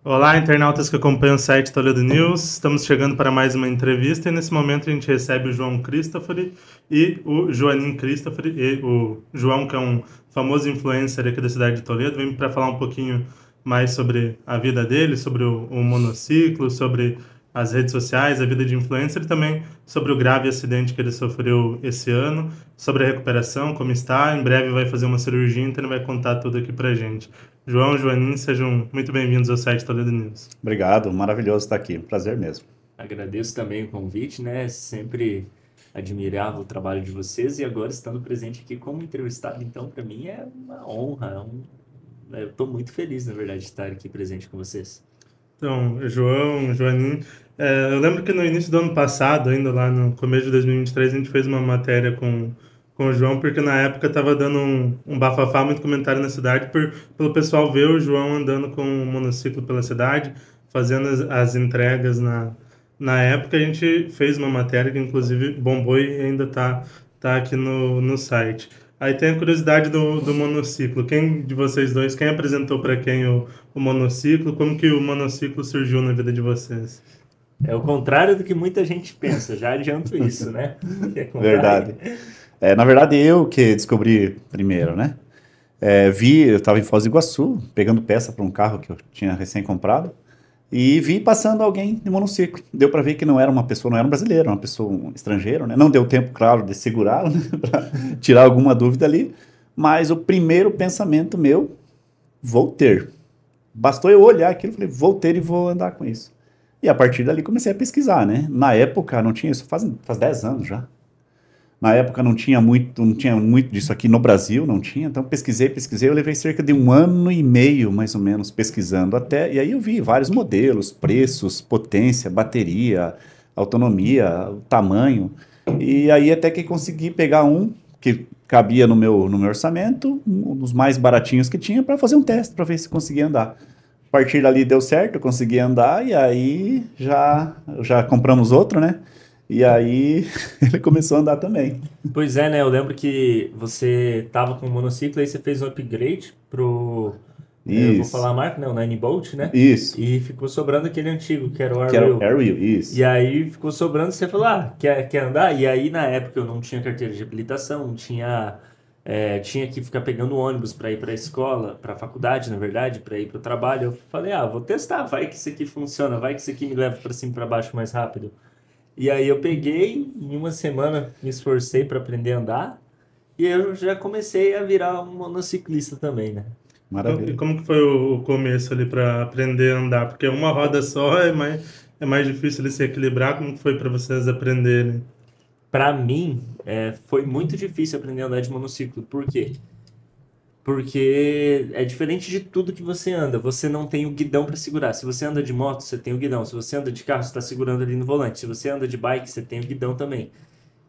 Olá, internautas que acompanham o site Toledo News. Estamos chegando para mais uma entrevista e nesse momento a gente recebe o João Christopher e o Joanim Christopher. E o João, que é um famoso influencer aqui da cidade de Toledo, vem para falar um pouquinho mais sobre a vida dele, sobre o monociclo, sobre as redes sociais, a vida de influencer e também sobre o grave acidente que ele sofreu esse ano, sobre a recuperação, como está. Em breve vai fazer uma cirurgia, então ele vai contar tudo aqui para gente. João, Joanim, sejam muito bem-vindos ao site Toledo News. Obrigado, maravilhoso estar aqui. Prazer mesmo. Agradeço também o convite, né? Sempre admirava o trabalho de vocês e agora estando presente aqui como entrevistado, então para mim é uma honra. Eu estou muito feliz, na verdade, de estar aqui presente com vocês. Então, João, Joanim, eu lembro que no início do ano passado, ainda lá no começo de 2023, a gente fez uma matéria com o João, porque na época estava dando um bafafá, muito comentário na cidade, pelo pessoal ver o João andando com um monociclo pela cidade, fazendo as entregas na época. A gente fez uma matéria que, inclusive, bombou e ainda tá aqui no site. Aí tem a curiosidade do monociclo. Quem de vocês dois, quem apresentou para quem o monociclo? Como que o monociclo surgiu na vida de vocês? É o contrário do que muita gente pensa, já adianto isso, né? É contrário. Verdade. Na verdade, eu que descobri primeiro, né? Eu estava em Foz do Iguaçu, pegando peça para um carro que eu tinha recém comprado, e vi passando alguém de monociclo. Deu para ver que não era uma pessoa, não era um brasileiro, era uma pessoa, um estrangeiro, né? Não deu tempo, claro, de segurá-lo, né? Para tirar alguma dúvida ali, mas o primeiro pensamento meu, vou ter. Bastou eu olhar aquilo e falei, vou ter e vou andar com isso. E a partir dali comecei a pesquisar, né? Na época não tinha isso, faz 10 anos já. Na época não tinha muito disso aqui no Brasil, não tinha. Então pesquisei, eu levei cerca de 1 ano e meio, mais ou menos, pesquisando até. E aí eu vi vários modelos, preços, potência, bateria, autonomia, o tamanho. E aí até que consegui pegar um que cabia no meu orçamento, um dos mais baratinhos que tinha, para fazer um teste, para ver se conseguia andar. A partir dali deu certo, eu consegui andar e aí já compramos outro, né? E aí ele começou a andar também. Pois é, né? Eu lembro que você estava com o monociclo, aí você fez um upgrade pro. Eu vou falar Isso, a marca, né? O Nine Bolt, né? isso. E ficou sobrando aquele antigo, que era o Que era o Airwheel. Airwheel, E isso. aí ficou sobrando, você falou, quer andar? E aí na época eu não tinha carteira de habilitação, tinha que ficar pegando ônibus para ir para a escola, para a faculdade, na verdade, para ir para o trabalho. Eu falei, vou testar, vai que isso aqui funciona, vai que isso aqui me leva para cima e para baixo mais rápido. E aí eu peguei, em uma semana me esforcei para aprender a andar, e eu já comecei a virar um monociclista também, né? E Maravilha. como que foi o começo ali para aprender a andar? Porque uma roda só é mais difícil de se equilibrar. Como que foi para vocês aprenderem? Para mim, foi muito difícil aprender a andar de monociclo. Por quê? Porque é diferente de tudo que você anda. Você não tem o guidão para segurar. Se você anda de moto, você tem o guidão. Se você anda de carro, você está segurando ali no volante. Se você anda de bike, você tem o guidão também.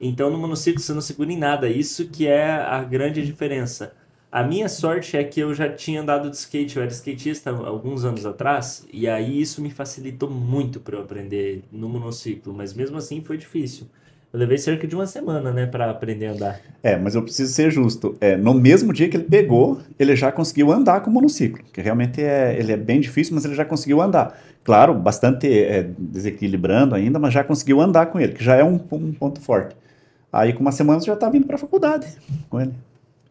Então, no monociclo, você não segura em nada. Isso que é a grande diferença. A minha sorte é que eu já tinha andado de skate. Eu era skatista há alguns anos atrás. E aí isso me facilitou muito para eu aprender no monociclo. Mas mesmo assim foi difícil. Eu levei cerca de uma semana, né, para aprender a andar. Mas eu preciso ser justo. No mesmo dia que ele pegou, ele já conseguiu andar com o monociclo, que realmente ele é bem difícil, mas ele já conseguiu andar. Claro, bastante desequilibrando ainda, mas já conseguiu andar com ele, que já é um ponto forte. Aí com uma semana você já estava indo para a faculdade com ele.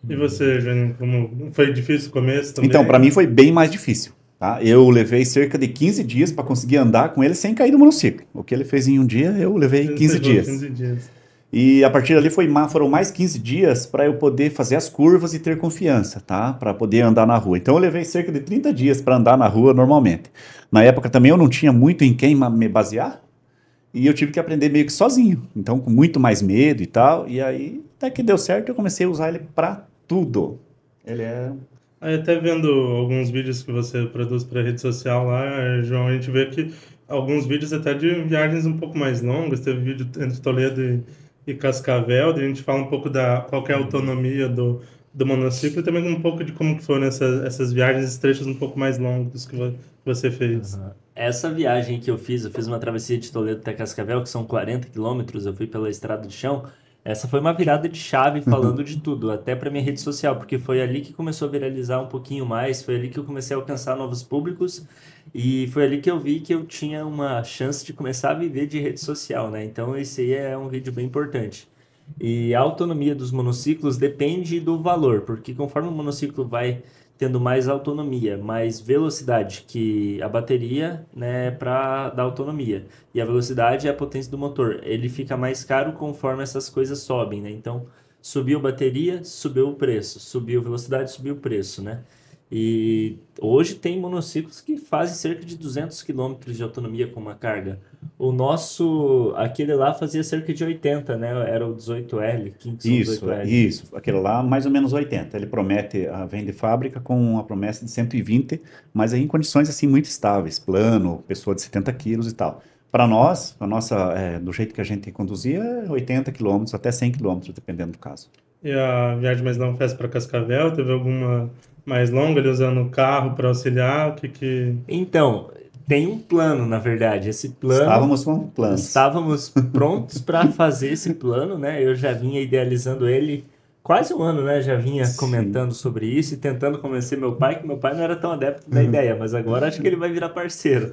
E você, Jânio, como foi difícil o começo Então, para mim também? foi bem mais difícil. Tá? Eu levei cerca de 15 dias para conseguir andar com ele sem cair do monociclo. O que ele fez em um dia, eu levei Você 15 levou dias. 15 dias. E a partir dali foram mais 15 dias para eu poder fazer as curvas e ter confiança, tá? Para poder andar na rua. Então eu levei cerca de 30 dias para andar na rua normalmente. Na época também eu não tinha muito em quem me basear e eu tive que aprender meio que sozinho. Então com muito mais medo e tal. E aí até que deu certo, eu comecei a usar ele para tudo. Ele é. Aí até vendo alguns vídeos que você produz para rede social lá, João, a gente vê que alguns vídeos até de viagens um pouco mais longas. Teve vídeo entre Toledo e Cascavel, daí a gente fala um pouco da qual que é a autonomia do monociclo e também um pouco de como que foram essas viagens, esses trechos um pouco mais longos que você fez. Aham. Essa viagem que eu fiz uma travessia de Toledo até Cascavel, que são 40 quilômetros, eu fui pela estrada de chão. Essa foi uma virada de chave falando de tudo, até para minha rede social, porque foi ali que começou a viralizar um pouquinho mais, foi ali que eu comecei a alcançar novos públicos e foi ali que eu vi que eu tinha uma chance de começar a viver de rede social, né? Então esse aí é um vídeo bem importante. E a autonomia dos monociclos depende do valor, porque conforme o monociclo vai tendo mais autonomia, mais velocidade, que a bateria, né, para dar autonomia, e a velocidade é a potência do motor. Ele fica mais caro conforme essas coisas sobem, né? Então, subiu bateria, subiu o preço, subiu velocidade, subiu o preço, né? E hoje tem monociclos que fazem cerca de 200 quilômetros de autonomia com uma carga. O nosso, aquele lá fazia cerca de 80, né? Era o 18L, Kingston Isso, 18L. isso. Aquele lá, mais ou menos 80. Ele promete, vem de fábrica com a promessa de 120, mas aí em condições assim muito estáveis, plano, pessoa de 70 quilos e tal. Para nós, do jeito que a gente conduzia, 80 quilômetros até 100 quilômetros, dependendo do caso. E a viagem mais longa fez para Cascavel? Teve alguma mais longa, ele usando o carro para auxiliar? O que que... Então, tem um plano, na verdade. Esse plano, Estávamos com planos. estávamos prontos para fazer esse plano, né? Eu já vinha idealizando ele quase um ano, né? Já vinha Sim. comentando sobre isso e tentando convencer meu pai, que meu pai não era tão adepto da ideia, mas agora acho que ele vai virar parceiro.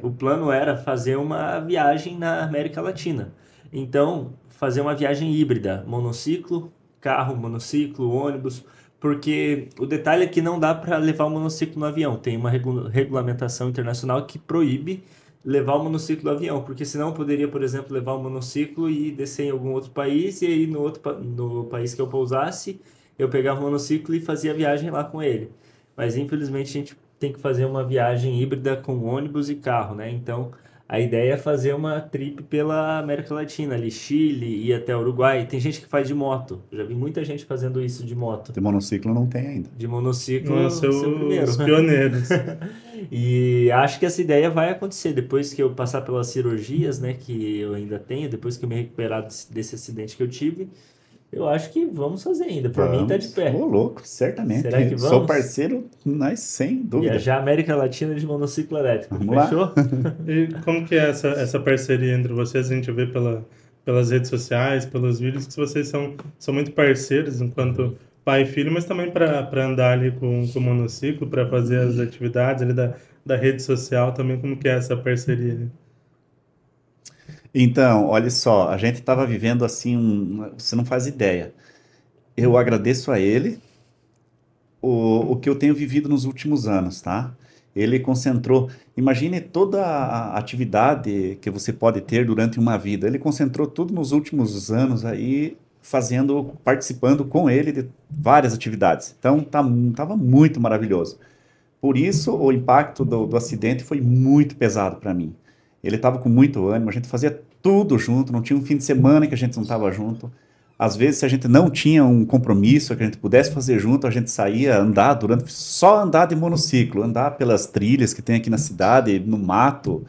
O plano era fazer uma viagem na América Latina. Então, fazer uma viagem híbrida, monociclo, carro, monociclo, ônibus, porque o detalhe é que não dá para levar o monociclo no avião. Tem uma regulamentação internacional que proíbe levar o monociclo no avião, porque senão eu poderia, por exemplo, levar o monociclo e descer em algum outro país, e aí no país que eu pousasse, eu pegava o monociclo e fazia a viagem lá com ele. Mas infelizmente a gente tem que fazer uma viagem híbrida com ônibus e carro, né? Então a ideia é fazer uma trip pela América Latina, ali, Chile, ir até Uruguai. Tem gente que faz de moto. Já vi muita gente fazendo isso de moto. De monociclo não tem ainda. De Vão monociclo, ser ser o primeiro. os pioneiros. E acho que essa ideia vai acontecer depois que eu passar pelas cirurgias, né, que eu ainda tenho, depois que eu me recuperar desse acidente que eu tive. Eu acho que vamos fazer ainda. Por mim, tá de Vamos. Ô, pé. louco, certamente. Será que Sou vamos? parceiro, mas sem dúvida. Viajar América Latina de monociclo elétrico. Vamos lá. Fechou? E como que é essa parceria entre vocês? A gente vê pelas redes sociais, pelos vídeos, que vocês são muito parceiros enquanto pai e filho, mas também para andar ali com o monociclo, para fazer as atividades ali da rede social também. Como que é essa parceria? Então, olha só, a gente estava vivendo assim, você não faz ideia. Eu agradeço a ele o que eu tenho vivido nos últimos anos, tá? Ele concentrou, imagine toda a atividade que você pode ter durante uma vida. Ele concentrou tudo nos últimos anos aí, participando com ele de várias atividades. Então, tava muito maravilhoso. Por isso, o impacto do acidente foi muito pesado para mim. Ele estava com muito ânimo, a gente fazia tudo junto, não tinha um fim de semana que a gente não estava junto. Às vezes, se a gente não tinha um compromisso que a gente pudesse fazer junto, a gente saía andar só andar de monociclo, andar pelas trilhas que tem aqui na cidade, no mato,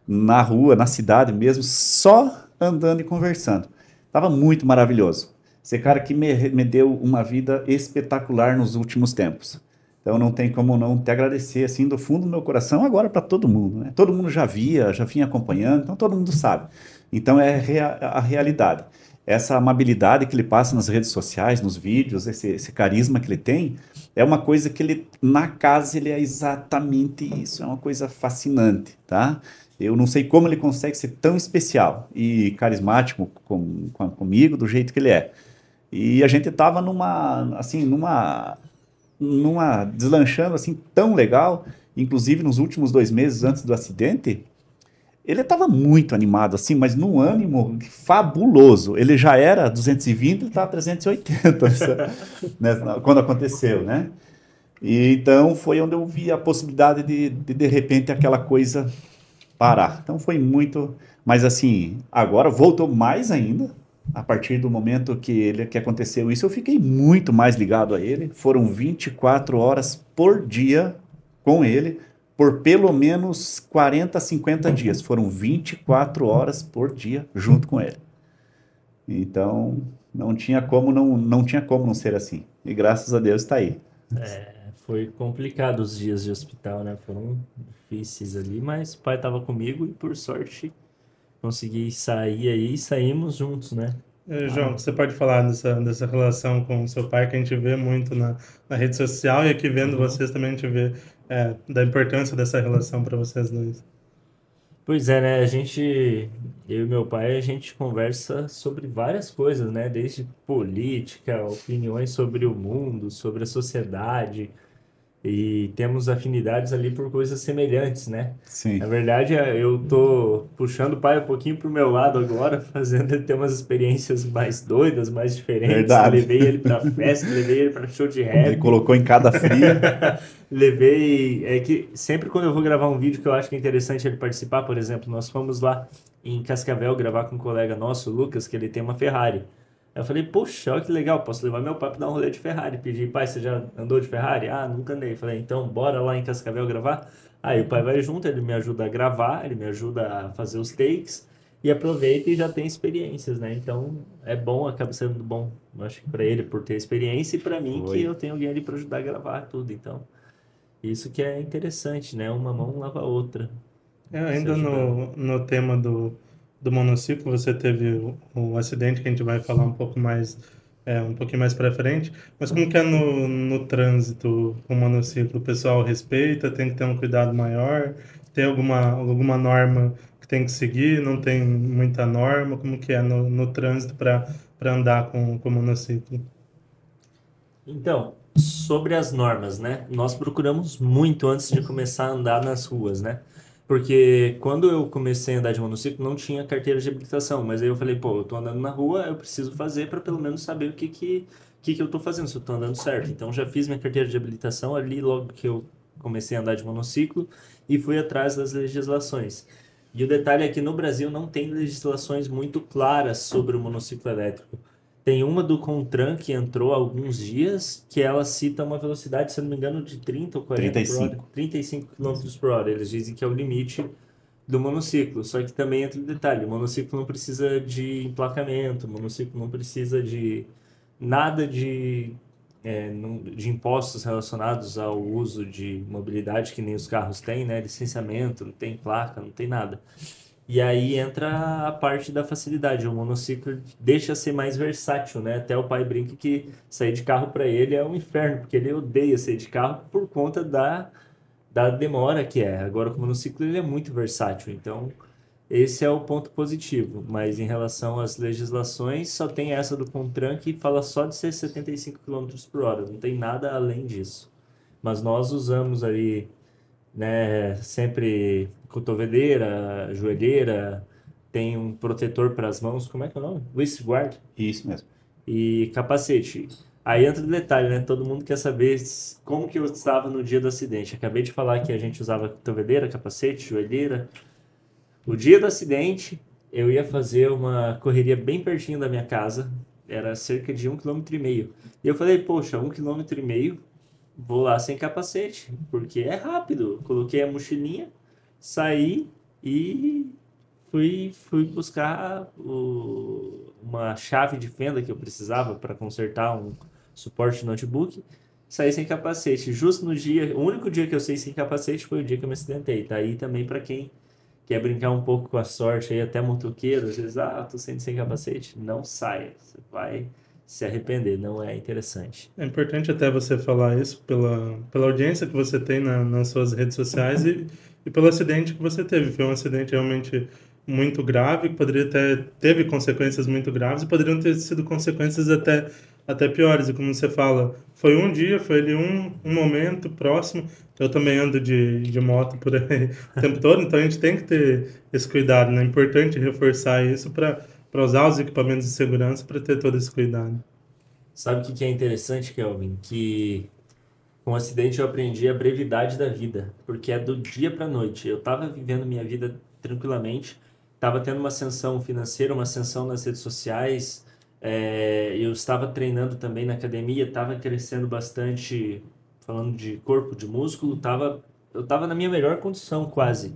na rua, na cidade mesmo, só andando e conversando. Tava muito maravilhoso. Esse cara que me deu uma vida espetacular nos últimos tempos. Então não tem como não te agradecer assim do fundo do meu coração agora para todo mundo, né? Todo mundo já vinha acompanhando, então todo mundo sabe. Então é a realidade. Essa amabilidade que ele passa nas redes sociais, nos vídeos, esse carisma que ele tem, é uma coisa que ele, na casa, ele é exatamente isso. É uma coisa fascinante, tá? Eu não sei como ele consegue ser tão especial e carismático comigo do jeito que ele é. E a gente tava numa deslanchando assim tão legal, inclusive nos últimos 2 meses antes do acidente, ele estava muito animado assim, mas num ânimo fabuloso. Ele já era 220, ele estava 380, né, quando aconteceu, né? E então foi onde eu vi a possibilidade de repente aquela coisa parar. Então foi muito, mas assim, agora voltou mais ainda. A partir do momento que aconteceu isso, eu fiquei muito mais ligado a ele. Foram 24 horas por dia com ele, por pelo menos 40, 50 dias. Foram 24 horas por dia junto com ele. Então, não tinha como não tinha como não ser assim. E graças a Deus está aí. Foi complicado os dias de hospital, né? Foram difíceis ali, mas o pai estava comigo e por sorte consegui sair aí e saímos juntos, né? João, você pode falar dessa relação com o seu pai, que a gente vê muito na rede social, e aqui vendo Uhum. vocês também a gente vê da importância dessa relação para vocês dois. Pois é, né? Eu e meu pai, a gente conversa sobre várias coisas, né? Desde política, opiniões sobre o mundo, sobre a sociedade. E temos afinidades ali por coisas semelhantes, né? Na Sim, verdade, eu tô puxando o pai um pouquinho pro meu lado agora, fazendo ele ter umas experiências mais doidas, mais diferentes. verdade. Levei ele pra festa, levei ele pra show de Ele rap. colocou em cada fria. Levei. É que sempre quando eu vou gravar um vídeo que eu acho que é interessante ele participar, por exemplo, nós fomos lá em Cascavel gravar com um colega nosso, o Lucas, que ele tem uma Ferrari. Aí eu falei, poxa, olha que legal, posso levar meu pai pra dar um rolê de Ferrari. Pedi, pai, você já andou de Ferrari? Ah, nunca andei. Falei, então bora lá em Cascavel gravar. Aí o pai vai junto, ele me ajuda a gravar, ele me ajuda a fazer os takes e aproveita e já tem experiências, né? Então é bom, acaba sendo bom, eu acho que pra ele por ter experiência e pra mim que Foi. eu tenho alguém ali pra ajudar a gravar tudo. Então, isso que é interessante, né? Uma mão lava a outra, se Ainda ajudando. no tema do monociclo, você teve o acidente que a gente vai falar um pouco mais, um pouquinho mais para frente, mas como que é no trânsito com o monociclo? O pessoal respeita, tem que ter um cuidado maior, tem alguma norma que tem que seguir, não tem muita norma, como que é no trânsito para andar com o monociclo? Então, sobre as normas, né? Nós procuramos muito antes de começar a andar nas ruas, né? Porque quando eu comecei a andar de monociclo, não tinha carteira de habilitação, mas aí eu falei, pô, eu tô andando na rua, eu preciso fazer para pelo menos saber o que eu tô fazendo, se eu tô andando certo. Então, já fiz minha carteira de habilitação ali logo que eu comecei a andar de monociclo e fui atrás das legislações. E o detalhe é que no Brasil não tem legislações muito claras sobre o monociclo elétrico. Tem uma do Contran que entrou há alguns dias, que ela cita uma velocidade, se eu não me engano, de 30 ou 40 por hora, 35. 35 quilômetros por hora. Eles dizem que é o limite do monociclo. Só que também entra o detalhe, o monociclo não precisa de emplacamento, o monociclo não precisa de nada de impostos relacionados ao uso de mobilidade que nem os carros têm, né? Licenciamento, não tem placa, não tem nada. E aí entra a parte da facilidade. O monociclo deixa ser mais versátil, né? Até o pai brinca que sair de carro para ele é um inferno, porque ele odeia sair de carro por conta da demora que é. Agora, com o monociclo, ele é muito versátil. Então, esse é o ponto positivo. Mas em relação às legislações, só tem essa do Contran que fala só de ser 75 quilômetros por hora. Não tem nada além disso. Mas nós usamos ali, né? Sempre cotoveleira, joelheira, tem um protetor para as mãos, como é que é o nome? Wrist guard Isso mesmo. e capacete. Aí entra o detalhe, né? Todo mundo quer saber como que eu estava no dia do acidente. Acabei de falar que a gente usava cotoveleira, capacete, joelheira. O dia do acidente, eu ia fazer uma correria bem pertinho da minha casa, era cerca de 1,5 km. E eu falei, poxa, 1,5 km, vou lá sem capacete, porque é rápido. Coloquei a mochilinha, saí e fui buscar uma chave de fenda que eu precisava para consertar um suporte de notebook. Saí sem capacete. Justo no dia, o único dia que eu saí sem capacete foi o dia que eu me acidentei. Tá aí também para quem quer brincar um pouco com a sorte aí, até motoqueiro, às vezes, tô saindo sem capacete. Não saia, você vai se arrepender, não é interessante. É importante até você falar isso pela audiência que você tem nas suas redes sociais e pelo acidente que você teve. Foi um acidente realmente muito grave, que poderia teve consequências muito graves e poderiam ter sido consequências até piores. E como você fala, foi um dia, foi ali um momento próximo. Eu também ando de moto por aí o tempo todo, então a gente tem que ter esse cuidado, né? É importante reforçar isso para usar os equipamentos de segurança para ter todo esse cuidado. Sabe o que que é interessante, Kelvin? Que com o acidente eu aprendi a brevidade da vida, porque é do dia para noite. Eu estava vivendo minha vida tranquilamente, estava tendo uma ascensão financeira, uma ascensão nas redes sociais, eu estava treinando também na academia, estava crescendo bastante, falando de corpo, de músculo, eu estava na minha melhor condição quase,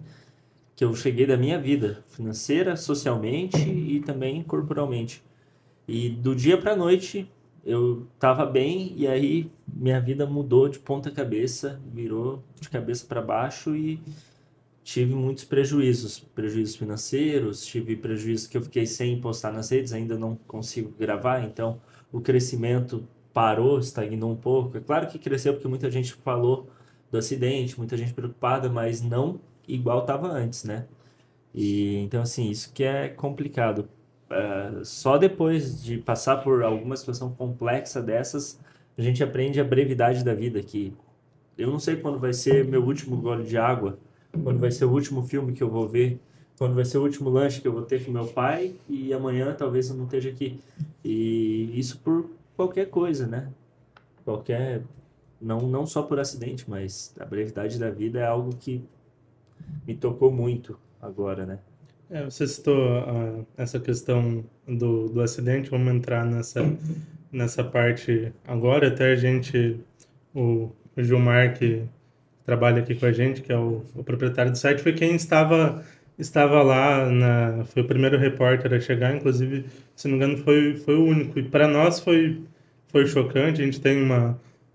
que eu cheguei da minha vida, financeira, socialmente e também corporalmente. E do dia para noite eu tava bem e aí minha vida mudou de ponta cabeça, virou de cabeça para baixo e tive muitos prejuízos financeiros, tive prejuízos que eu fiquei sem postar nas redes, ainda não consigo gravar, então o crescimento parou, estagnou um pouco. É claro que cresceu porque muita gente falou do acidente, muita gente preocupada, mas não igual estava antes, né? E então assim, isso que é complicado. Só depois de passar por alguma situação complexa dessas, a gente aprende a brevidade da vida, que eu não sei quando vai ser meu último gole de água, quando vai ser o último filme que eu vou ver, quando vai ser o último lanche que eu vou ter com meu pai e amanhã talvez eu não esteja aqui. E isso por qualquer coisa, né? Qualquer, não só por acidente, mas a brevidade da vida é algo que me tocou muito agora, né? Você citou essa questão do acidente, vamos entrar nessa parte agora. Até a gente, o Gilmar, que trabalha aqui com a gente, que é o proprietário do site, foi quem estava lá, foi o primeiro repórter a chegar, inclusive, se não me engano, foi o único. E para nós foi chocante, a gente tem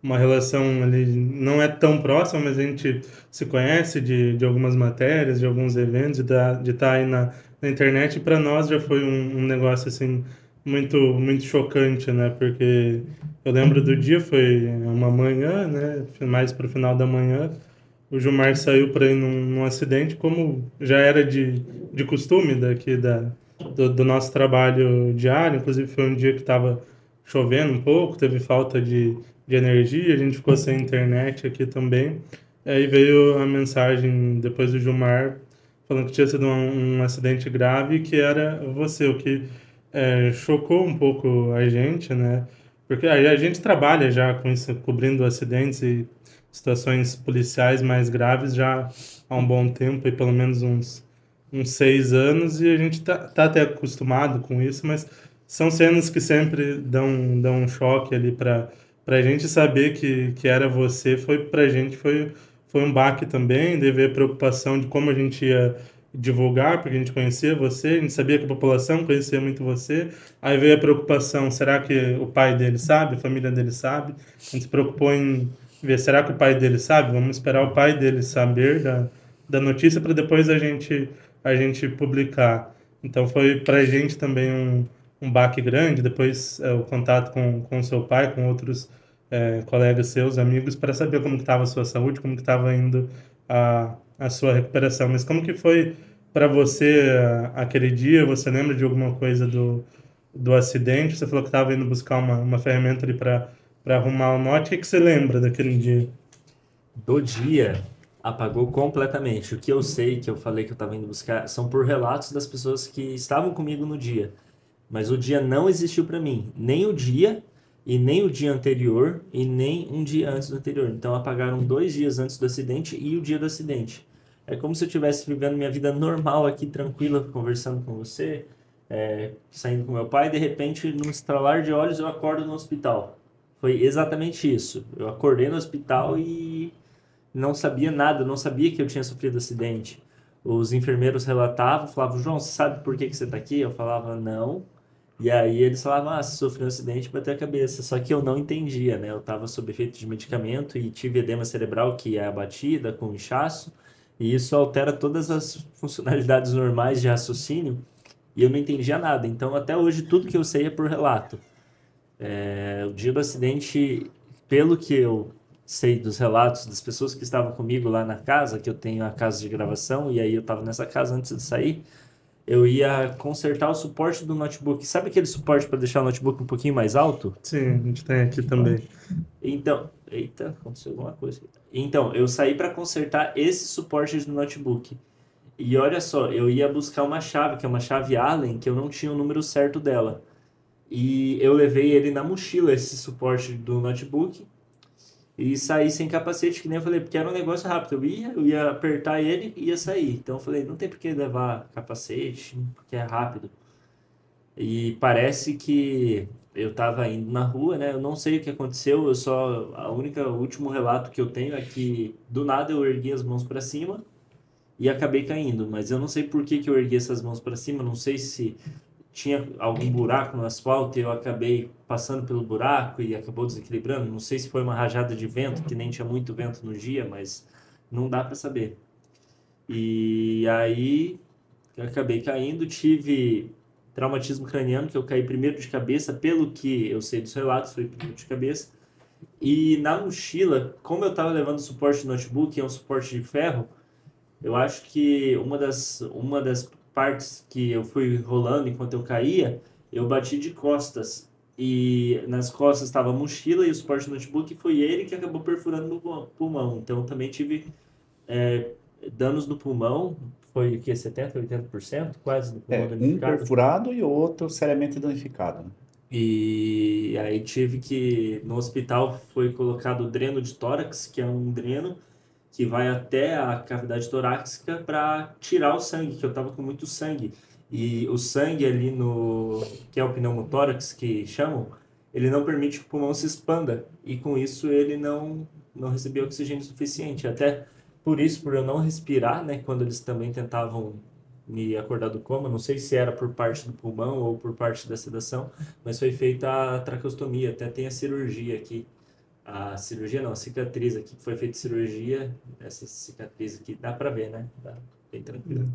uma relação ali, não é tão próxima, mas a gente se conhece de algumas matérias, de alguns eventos, de estar aí na internet, e para nós já foi um negócio assim muito muito chocante, né? Porque eu lembro do dia, foi uma manhã, né? Mais para o final da manhã, o Gilmar saiu para ir num acidente, como já era de costume daqui do nosso trabalho diário. Inclusive foi um dia que estava chovendo um pouco, teve falta de energia, a gente ficou sem internet aqui também. Aí veio a mensagem depois do Gilmar falando que tinha sido um acidente grave, que era você, o que chocou um pouco a gente, né? Porque a gente trabalha já com isso, cobrindo acidentes e situações policiais mais graves já há um bom tempo, e pelo menos uns 6 anos, e a gente tá até acostumado com isso, mas são cenas que sempre dão um choque ali para a gente. Saber que era você, para a gente foi um baque também, de ver a preocupação de como a gente ia divulgar, porque a gente conhecia você, a gente sabia que a população conhecia muito você. Aí veio a preocupação, será que o pai dele sabe, a família dele sabe? A gente se preocupou em ver, será que o pai dele sabe? Vamos esperar o pai dele saber da notícia para depois a gente publicar. Então foi para a gente também um baque grande. Depois o contato com o seu pai, com outros colegas seus, amigos, para saber como que estava a sua saúde, como que estava indo a sua recuperação. Mas como que foi para você aquele dia? Você lembra de alguma coisa do acidente? Você falou que estava indo buscar uma ferramenta ali para arrumar o note. O que você lembra daquele dia? Do dia, apagou completamente. O que eu sei, que eu falei que eu estava indo buscar, são por relatos das pessoas que estavam comigo no dia. Mas o dia não existiu para mim. Nem o dia, e nem o dia anterior, e nem um dia antes do anterior. Então apagaram 2 dias antes do acidente e o dia do acidente. É como se eu estivesse vivendo minha vida normal aqui, tranquila, conversando com você, saindo com meu pai, e de repente, num estralar de olhos, eu acordo no hospital. Foi exatamente isso. Eu acordei no hospital e não sabia nada, não sabia que eu tinha sofrido acidente. Os enfermeiros relatavam, falavam, João, você sabe por que você está aqui? Eu falava, não. E aí eles falavam, você sofreu um acidente e bateu a cabeça. Só que eu não entendia, né? Eu estava sob efeito de medicamento e tive edema cerebral, que é abatida com inchaço. E isso altera todas as funcionalidades normais de raciocínio. E eu não entendia nada. Então, até hoje, tudo que eu sei é por relato. O dia do acidente, pelo que eu sei dos relatos das pessoas que estavam comigo lá na casa, que eu tenho a casa de gravação, e aí eu estava nessa casa antes de sair, eu ia consertar o suporte do notebook. Sabe aquele suporte para deixar o notebook um pouquinho mais alto? Sim, a gente tem aqui também. Então, eita, aconteceu alguma coisa. Então, eu saí para consertar esse suporte do notebook. E olha só, eu ia buscar uma chave, que é uma chave Allen, que eu não tinha o número certo dela. E eu levei ele na mochila, esse suporte do notebook, e saí sem capacete, que nem eu falei, porque era um negócio rápido. Eu ia apertar ele e ia sair. Então eu falei, não tem por que levar capacete, porque é rápido. E parece que eu tava indo na rua, né? Eu não sei o que aconteceu, o último relato que eu tenho é que do nada eu ergui as mãos para cima e acabei caindo, mas eu não sei por que eu ergui essas mãos para cima, não sei se tinha algum buraco no asfalto e eu acabei passando pelo buraco e acabou desequilibrando. Não sei se foi uma rajada de vento, que nem tinha muito vento no dia, mas não dá para saber. E aí eu acabei caindo, tive traumatismo craniano, que eu caí primeiro de cabeça, pelo que eu sei dos relatos, foi primeiro de cabeça. E na mochila, como eu estava levando suporte de notebook, é um suporte de ferro, eu acho que uma das partes que eu fui rolando enquanto eu caía, eu bati de costas. E nas costas estava a mochila e o suporte do notebook, e foi ele que acabou perfurando meu pulmão. Então também tive é, danos no pulmão, foi o quê? 70, 80%? Quase do pulmão Um danificado. perfurado e o outro seriamente danificado, né? E aí tive que, no hospital foi colocado o dreno de tórax, que é um dreno que vai até a cavidade torácica para tirar o sangue, que eu tava com muito sangue. E o sangue ali no, que é o pneumotórax que chamam, ele não permite que o pulmão se expanda. E com isso ele não recebia oxigênio suficiente. Até por isso, por eu não respirar, né, quando eles também tentavam me acordar do coma, não sei se era por parte do pulmão ou por parte da sedação, mas foi feita a traqueostomia, até tem a cirurgia aqui. A cirurgia não, a cicatriz aqui, que foi feita cirurgia, essa cicatriz aqui, dá pra ver, né? Dá bem tranquilo.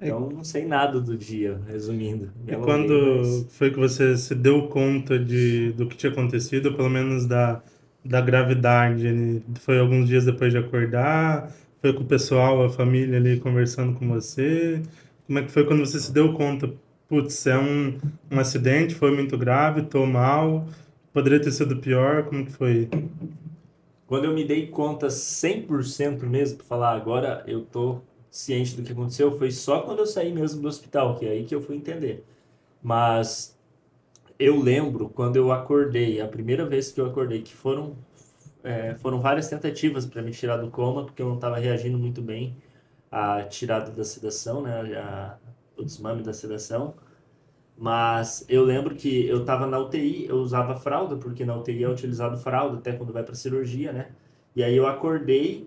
E, Então, não sei nada do dia, resumindo. Me e alonguei, quando mas... foi que você se deu conta do que tinha acontecido, pelo menos da gravidade? Foi alguns dias depois de acordar? Foi com o pessoal, a família ali conversando com você? Como é que foi quando você se deu conta? Putz, é um acidente, foi muito grave, tô mal, poderia ter sido pior, como que foi? Quando eu me dei conta 100% mesmo, pra falar agora eu tô ciente do que aconteceu, foi só quando eu saí mesmo do hospital, que é aí que eu fui entender. Mas eu lembro quando eu acordei, a primeira vez que eu acordei, que foram várias tentativas para me tirar do coma, porque eu não estava reagindo muito bem à tirada da sedação, né, o desmame da sedação. Mas eu lembro que eu estava na UTI, eu usava fralda, porque na UTI é utilizado fralda até quando vai para cirurgia, né? E aí eu acordei,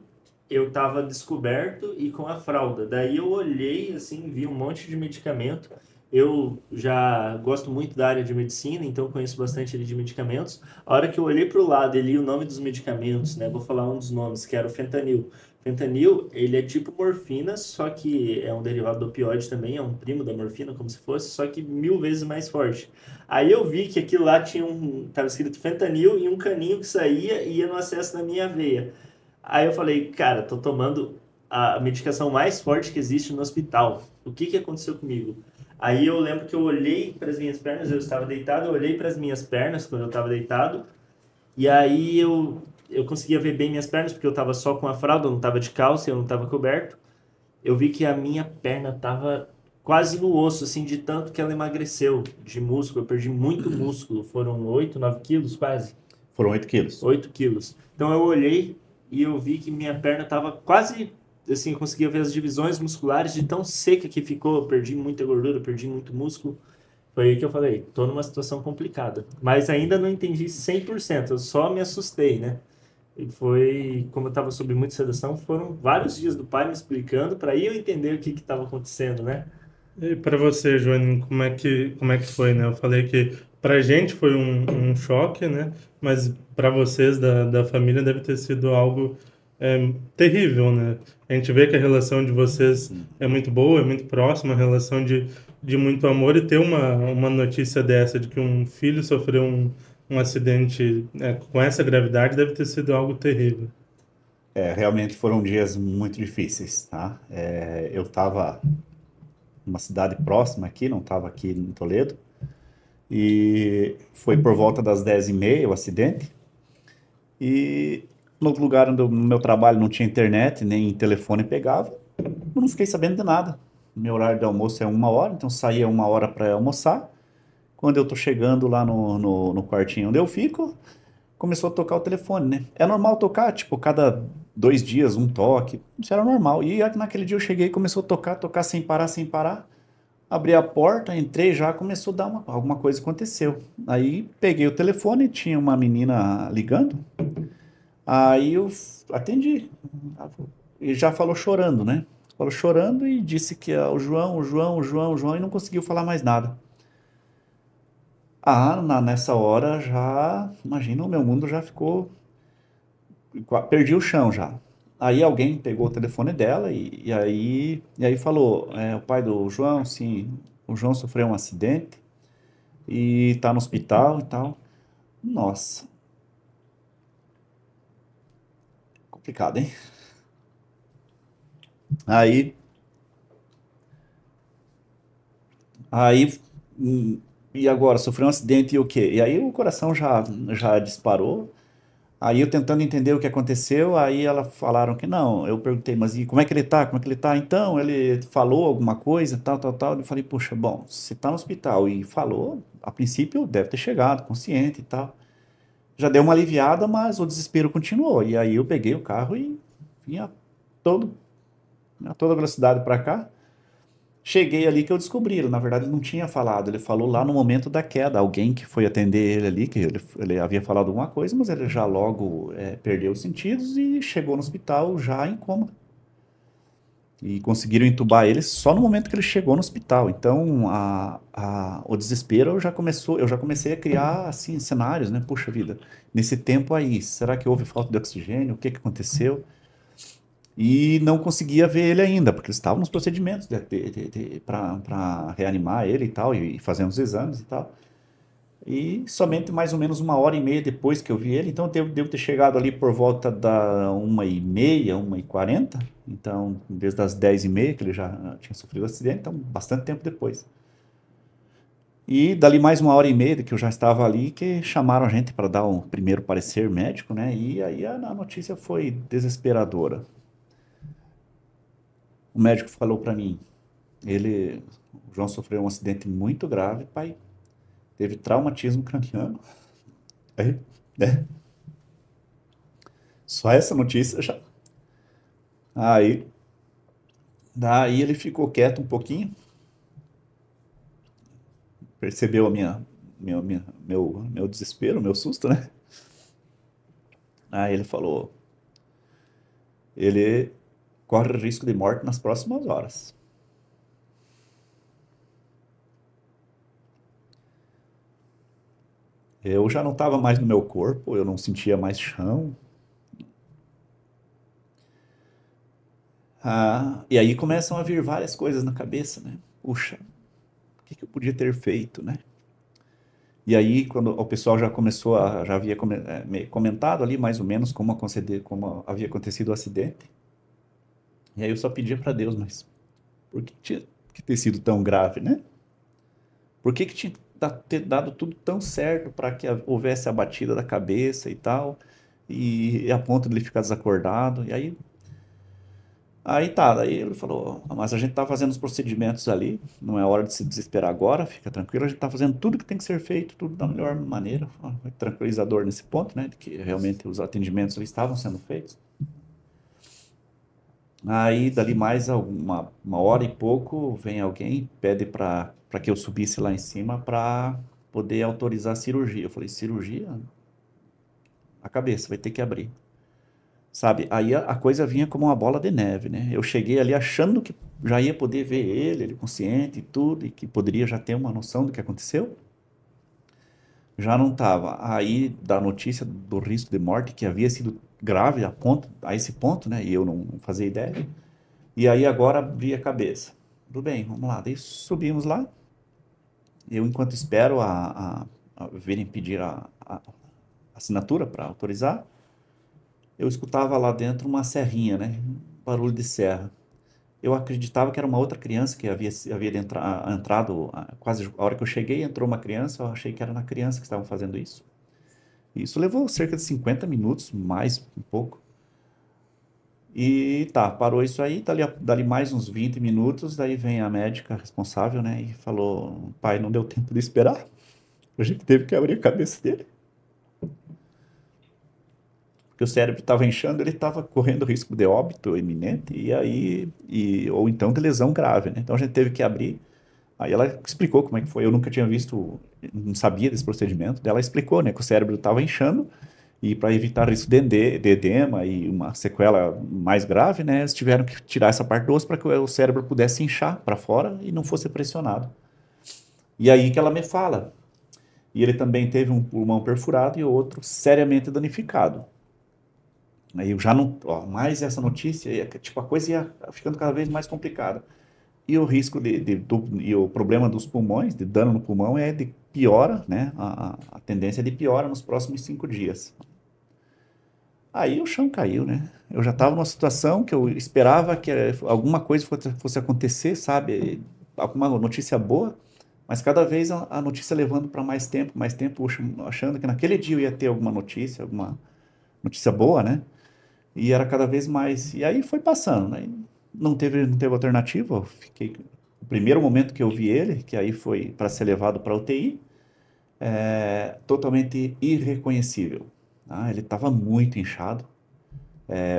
eu estava descoberto e com a fralda. Daí eu olhei, assim, vi um monte de medicamento. Eu já gosto muito da área de medicina, então conheço bastante ali de medicamentos. A hora que eu olhei para o lado e li o nome dos medicamentos, né? Vou falar um dos nomes, que era o fentanil. Fentanil, ele é tipo morfina, só que é um derivado do opioide também, é um primo da morfina, como se fosse, só que 1000 vezes mais forte. Aí eu vi que aquilo lá tava escrito fentanil e um caninho que saía e ia no acesso da minha veia. Aí eu falei, cara, tô tomando a medicação mais forte que existe no hospital. O que que aconteceu comigo? Aí eu lembro que eu olhei para as minhas pernas, eu estava deitado, eu olhei para as minhas pernas quando eu estava deitado, e aí eu conseguia ver bem minhas pernas, porque eu tava só com a fralda, eu não tava de calça, eu não tava coberto. Eu vi que a minha perna tava quase no osso, assim, de tanto que ela emagreceu de músculo. Eu perdi muito músculo, foram 8, 9 quilos quase. Foram 8 quilos. 8 quilos. Então eu olhei e eu vi que minha perna tava quase, assim, eu conseguia ver as divisões musculares de tão seca que ficou. Eu perdi muita gordura, perdi muito músculo. Foi aí que eu falei, tô numa situação complicada. Mas ainda não entendi 100%, eu só me assustei, né? E foi, como eu estava sob muita sedação, foram vários dias do pai me explicando para eu entender o que estava acontecendo, né? E para você, Joaninho, como é que foi, né? Eu falei que pra gente foi um choque, né? Mas para vocês da família deve ter sido algo terrível, né? A gente vê que a relação de vocês é muito boa, é muito próxima, a relação de muito amor, e ter uma notícia dessa, de que um filho sofreu um acidente, com essa gravidade, deve ter sido algo terrível. Realmente foram dias muito difíceis, tá? Eu estava numa cidade próxima aqui, não estava aqui em Toledo, e foi por volta das 10h30 o acidente, e no lugar no meu trabalho não tinha internet, nem telefone pegava, eu não fiquei sabendo de nada. Meu horário de almoço é 1 hora, então saía 1 hora para almoçar. Quando eu tô chegando lá no quartinho onde eu fico, começou a tocar o telefone, né? É normal tocar, tipo, cada 2 dias um toque. Isso era normal. E naquele dia eu cheguei e começou a tocar sem parar, sem parar. Abri a porta, entrei já, começou a dar alguma coisa aconteceu. Aí peguei o telefone, tinha uma menina ligando. Aí eu atendi. E já falou chorando, né? Falou chorando e disse que o João, e não conseguiu falar mais nada. Nessa hora já, imagina, o meu mundo já ficou, perdi o chão já. Aí alguém pegou o telefone dela e aí falou, o pai do João, sim, o João sofreu um acidente e tá no hospital e tal. Nossa, complicado, hein? Aí, aí, e agora, sofreu um acidente e o quê? E aí o coração já disparou. Aí eu tentando entender o que aconteceu, aí elas falaram que não. Eu perguntei, mas e como é que ele tá? Como é que ele tá? Então, ele falou alguma coisa, tal, tal, tal. Eu falei, poxa, bom, se tá no hospital e falou, a princípio deve ter chegado, consciente e tal. Já deu uma aliviada, mas o desespero continuou. E aí eu peguei o carro e vinha todo, a toda velocidade para cá. Cheguei ali que eu descobri, ele, na verdade ele não tinha falado, ele falou lá no momento da queda, alguém que foi atender ele ali, que ele havia falado alguma coisa, mas ele já logo perdeu os sentidos e chegou no hospital já em coma. E conseguiram entubar ele só no momento que ele chegou no hospital. Então, o desespero eu já comecei a criar, assim, cenários, né? Puxa vida, nesse tempo aí, será que houve falta de oxigênio? O que que aconteceu? E não conseguia ver ele ainda, porque eles estavam nos procedimentos para reanimar ele e tal, e fazendo os exames e tal. E somente mais ou menos 1h30 depois que eu vi ele, então eu devo ter chegado ali por volta da 1h30, 1h40, então desde as 10h30 que ele já tinha sofrido o acidente, então bastante tempo depois. E dali mais 1h30 que eu já estava ali, que chamaram a gente para dar um primeiro parecer médico, né? E aí a notícia foi desesperadora. O médico falou para mim, o João sofreu um acidente muito grave, pai, teve traumatismo craniano. Aí, né? Só essa notícia já. Aí, daí ele ficou quieto um pouquinho, percebeu meu desespero, meu susto, né? Aí ele falou, ele corre risco de morte nas próximas horas. Eu já não estava mais no meu corpo, eu não sentia mais chão. E aí começam a vir várias coisas na cabeça, né? Puxa, o que que eu podia ter feito, né? E aí, quando o pessoal já havia comentado ali mais ou menos como havia acontecido o acidente. E aí eu só pedia para Deus, mas por que tinha que ter sido tão grave, né? Por que que tinha que ter dado tudo tão certo para que houvesse a batida da cabeça e tal, e a ponto de ele ficar desacordado? E aí tá, daí ele falou, mas a gente tá fazendo os procedimentos ali, não é hora de se desesperar agora, fica tranquilo, a gente tá fazendo tudo que tem que ser feito, tudo da melhor maneira. Foi tranquilizador nesse ponto, né, de que realmente os atendimentos ali estavam sendo feitos. Aí, dali mais uma hora e pouco, vem alguém, pede para que eu subisse lá em cima para poder autorizar a cirurgia. Eu falei, cirurgia? A cabeça vai ter que abrir. Sabe? Aí a coisa vinha como uma bola de neve, né? Eu cheguei ali achando que já ia poder ver ele consciente e tudo, e que poderia já ter uma noção do que aconteceu. Já não estava. Aí, da notícia do risco de morte, que havia sido grave a esse ponto, né? E eu não fazia ideia. E aí agora abri a cabeça. Tudo bem, vamos lá. Daí subimos lá. Eu, enquanto espero a virem pedir a assinatura para autorizar, eu escutava lá dentro uma serrinha, né? Um barulho de serra. Eu acreditava que era uma outra criança que havia entrado, quase a hora que eu cheguei, entrou uma criança, eu achei que era na criança que estavam fazendo isso. Isso levou cerca de 50 minutos, mais um pouco. E tá, parou isso aí, dali mais uns 20 minutos, daí vem a médica responsável, né, e falou, pai, não deu tempo de esperar, a gente teve que abrir a cabeça dele. Porque o cérebro estava inchando, ele estava correndo risco de óbito iminente, ou então de lesão grave, né, então a gente teve que abrir. Aí ela explicou como é que foi, eu nunca tinha visto, não sabia desse procedimento, daí ela explicou, né, que o cérebro estava inchando, e para evitar risco de edema e uma sequela mais grave, né, eles tiveram que tirar essa parte do osso para que o cérebro pudesse inchar para fora e não fosse pressionado. E aí que ela me fala. E ele também teve um pulmão perfurado e outro seriamente danificado. Aí eu já não, ó, mais essa notícia, tipo, a coisa ia ficando cada vez mais complicada. E o risco e o problema dos pulmões, de dano no pulmão, é de piora, né? A tendência é de piora nos próximos 5 dias. Aí o chão caiu, né? Eu já estava numa situação que eu esperava que alguma coisa fosse acontecer, sabe? Alguma notícia boa, mas cada vez a notícia levando para mais tempo, achando que naquele dia eu ia ter alguma notícia, alguma notícia boa, né? E era cada vez mais. E aí foi passando, né? Não teve alternativa. Eu fiquei. O primeiro momento que eu vi ele, que aí foi para ser levado para UTI, totalmente irreconhecível. Ah, ele estava muito inchado.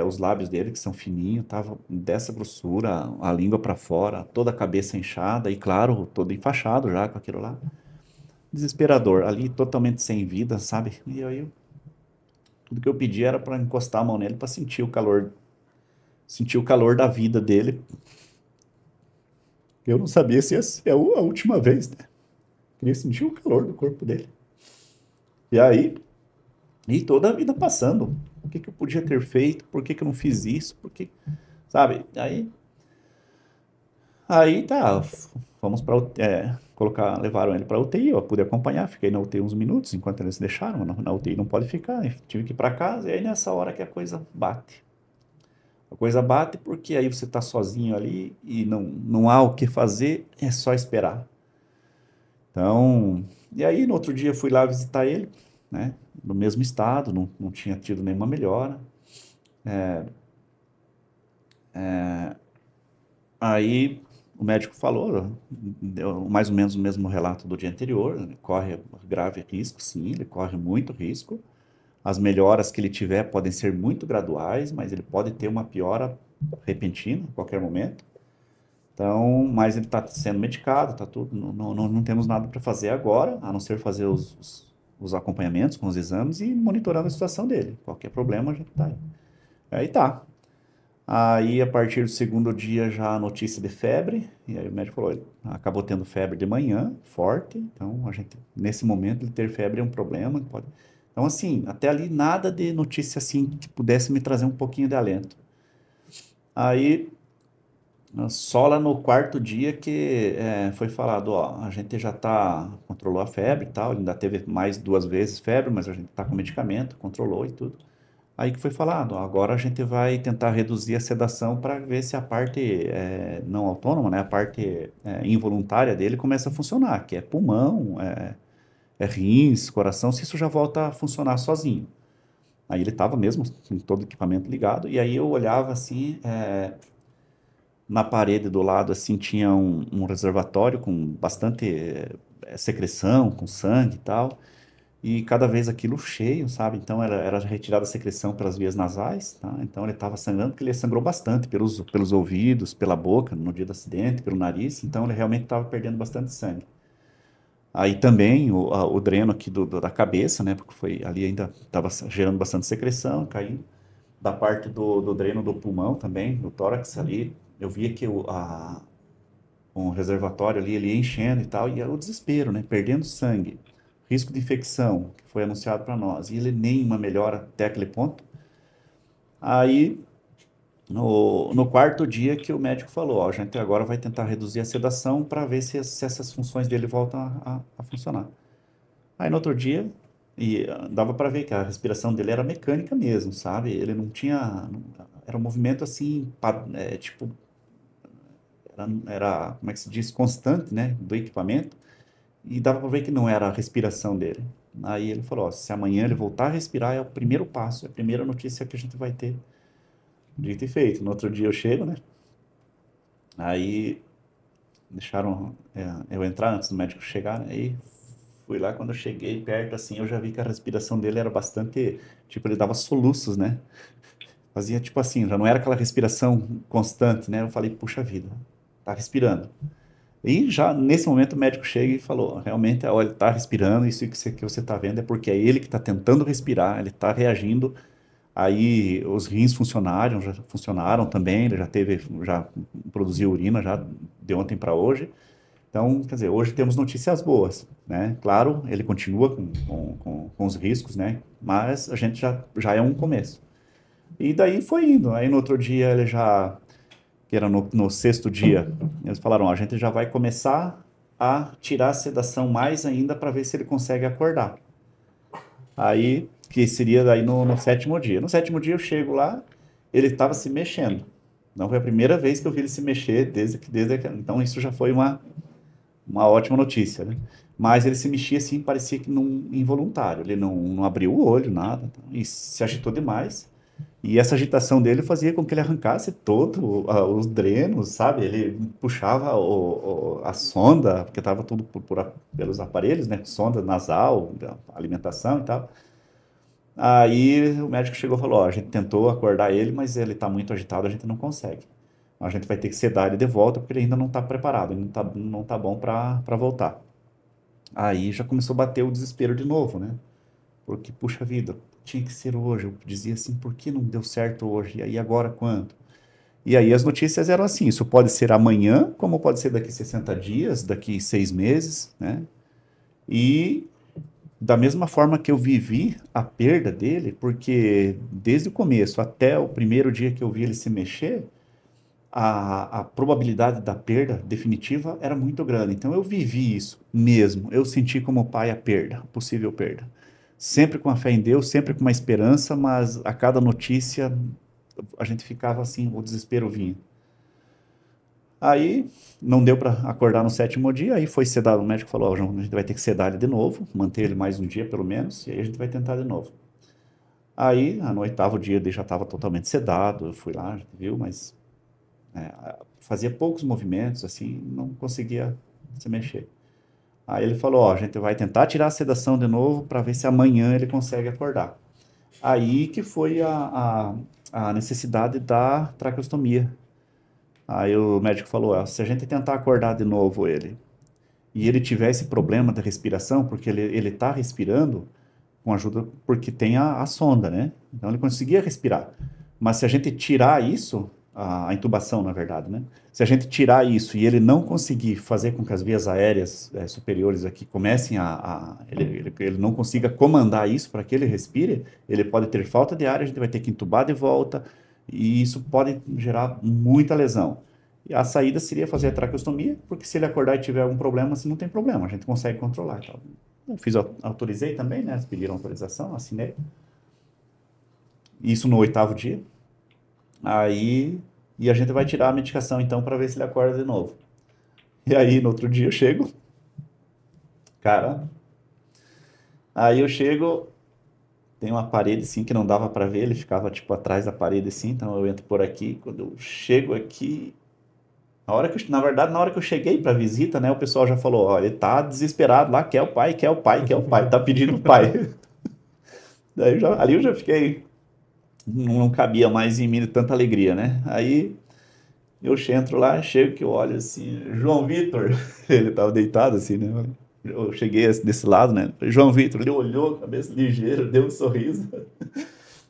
Os lábios dele, que são fininhos, estavam dessa grossura, a língua para fora, toda a cabeça inchada e, claro, todo enfaixado já com aquilo lá. Desesperador, ali totalmente sem vida, sabe? E aí, tudo que eu pedi era para encostar a mão nele para sentir o calor da vida dele. Eu não sabia se ia ser a última vez, né? Queria sentir o calor do corpo dele. E aí, e toda a vida passando. O que que eu podia ter feito? Por que que eu não fiz isso? Por que, sabe? Aí tá, fomos para levaram ele para UTI, eu pude acompanhar, fiquei na UTI uns minutos enquanto eles deixaram, na UTI não pode ficar, tive que ir para casa e aí nessa hora que a coisa bate. A coisa bate porque aí você tá sozinho ali e não há o que fazer, é só esperar. Então, e aí no outro dia eu fui lá visitar ele, né? No mesmo estado, não tinha tido nenhuma melhora. Aí o médico falou, deu mais ou menos o mesmo relato do dia anterior, ele corre grave risco, sim, ele corre muito risco. As melhoras que ele tiver podem ser muito graduais, mas ele pode ter uma piora repentina a qualquer momento. Então, mas ele está sendo medicado, tá tudo, não temos nada para fazer agora, a não ser fazer os acompanhamentos com os exames e monitorando a situação dele. Qualquer problema, a gente tá aí. Aí tá. Aí, a partir do segundo dia, já a notícia de febre, e aí o médico falou, ele acabou tendo febre de manhã, forte, então nesse momento, ele ter febre é um problema, pode. Então, assim, até ali nada de notícia assim que pudesse me trazer um pouquinho de alento. Aí, só lá no quarto dia que foi falado, ó, a gente já controlou a febre e tal, ele ainda teve mais 2 vezes febre, mas a gente tá com medicamento, controlou e tudo. Aí que foi falado, ó, agora a gente vai tentar reduzir a sedação para ver se a parte não autônoma, né, a parte involuntária dele começa a funcionar, que é pulmão, rins, coração, se isso já volta a funcionar sozinho. Aí ele estava mesmo com todo o equipamento ligado, e aí eu olhava assim, na parede do lado assim tinha um reservatório com bastante secreção, com sangue e tal, e cada vez aquilo cheio, sabe? Então era retirada a secreção pelas vias nasais, tá? Então ele estava sangrando, porque ele sangrou bastante pelos ouvidos, pela boca, no dia do acidente, pelo nariz, então ele realmente estava perdendo bastante sangue. Aí também o dreno aqui da cabeça, né? Porque foi ali ainda estava gerando bastante secreção, caindo. Da parte do dreno do pulmão também, do tórax ali, eu via que um reservatório ali, ele ia enchendo e tal, e era o desespero, né? Perdendo sangue, risco de infecção, que foi anunciado para nós, e ele nem uma melhora até aquele ponto. Aí, no quarto dia que o médico falou, ó, a gente agora vai tentar reduzir a sedação para ver se essas funções dele voltam a funcionar. Aí no outro dia, dava para ver que a respiração dele era mecânica mesmo, sabe? Ele não tinha, era um movimento assim, tipo, como é que se diz, constante, né, do equipamento, e dava para ver que não era a respiração dele. Aí ele falou, ó, se amanhã ele voltar a respirar, é o primeiro passo, é a primeira notícia que a gente vai ter. Dito e feito. No outro dia eu chego, né? Aí deixaram eu entrar antes do médico chegar, né? Aí fui lá, quando eu cheguei perto, assim, eu já vi que a respiração dele era bastante, tipo, ele dava soluços, né? Fazia tipo assim, já não era aquela respiração constante, né? Eu falei, puxa vida, tá respirando. E já nesse momento o médico chega e falou, realmente, olha, ele tá respirando, isso que você tá vendo é porque é ele que tá tentando respirar, ele tá reagindo. Aí os rins já funcionaram também, ele já produziu urina já de ontem para hoje. Então, quer dizer, hoje temos notícias boas, né? Claro, ele continua com os riscos, né? Mas a gente já é um começo. E daí foi indo. Aí no outro dia ele já, que era no sexto dia, eles falaram, ó, a gente já vai começar a tirar a sedação mais ainda para ver se ele consegue acordar. Aí, que seria daí no sétimo dia. No sétimo dia eu chego lá, ele estava se mexendo. Não foi a primeira vez que eu vi ele se mexer então isso já foi uma ótima notícia, né? Mas ele se mexia assim, parecia que não involuntário. Ele não abriu o olho, nada, e se agitou demais. E essa agitação dele fazia com que ele arrancasse todo os drenos, sabe? Ele puxava a sonda, porque estava tudo pelos aparelhos, né? Sonda nasal, alimentação e tal. Aí o médico chegou e falou: ó, a gente tentou acordar ele, mas ele está muito agitado, a gente não consegue. A gente vai ter que sedar ele de volta, porque ele ainda não está preparado, ele não tá bom para voltar. Aí já começou a bater o desespero de novo, né? Porque, puxa vida, tinha que ser hoje. Eu dizia assim, por que não deu certo hoje? E aí agora quando? E aí as notícias eram assim, isso pode ser amanhã, como pode ser daqui 60 dias, daqui 6 meses, né? E da mesma forma que eu vivi a perda dele, porque desde o começo até o primeiro dia que eu vi ele se mexer, a probabilidade da perda definitiva era muito grande. Então eu vivi isso mesmo. Eu senti como pai a perda, a possível perda. Sempre com a fé em Deus, sempre com uma esperança, mas a cada notícia a gente ficava assim, o desespero vinha. Aí não deu para acordar no sétimo dia, aí foi sedado. O médico falou: ó, João, a gente vai ter que sedar ele de novo, manter ele mais um dia pelo menos, e aí a gente vai tentar de novo. Aí, no oitavo dia, ele já estava totalmente sedado. Eu fui lá, viu, mas fazia poucos movimentos, assim, não conseguia se mexer. Aí ele falou: ó, a gente vai tentar tirar a sedação de novo para ver se amanhã ele consegue acordar. Aí que foi a necessidade da traqueostomia. Aí o médico falou: ó, se a gente tentar acordar de novo ele, e ele tiver esse problema da respiração, porque ele está respirando com ajuda, porque tem a sonda, né? Então ele conseguia respirar. Mas se a gente tirar isso, a intubação, na verdade, né? Se a gente tirar isso e ele não conseguir fazer com que as vias aéreas superiores aqui comecem ele não consiga comandar isso para que ele respire, ele pode ter falta de ar, a gente vai ter que intubar de volta, e isso pode gerar muita lesão. E a saída seria fazer a traqueostomia, porque se ele acordar e tiver algum problema, assim, não tem problema, a gente consegue controlar. Então, autorizei também, né? Eles pediram autorização, assinei. Isso no oitavo dia. Aí, e a gente vai tirar a medicação então para ver se ele acorda de novo. E aí no outro dia eu chego, cara, aí eu chego, tem uma parede assim que não dava para ver, ele ficava tipo atrás da parede assim, então eu entro por aqui, quando eu chego aqui, na verdade, na hora que eu cheguei para visita, né, o pessoal já falou: ó, ele tá desesperado lá, quer o pai, quer o pai, quer o pai, tá pedindo o pai. Daí ali eu já fiquei, não cabia mais em mim tanta alegria, né? Aí eu entro lá, chego que eu olho assim, João Vitor, ele tava deitado assim, né? Eu cheguei desse lado, né? João Vitor, ele olhou, cabeça ligeira, deu um sorriso.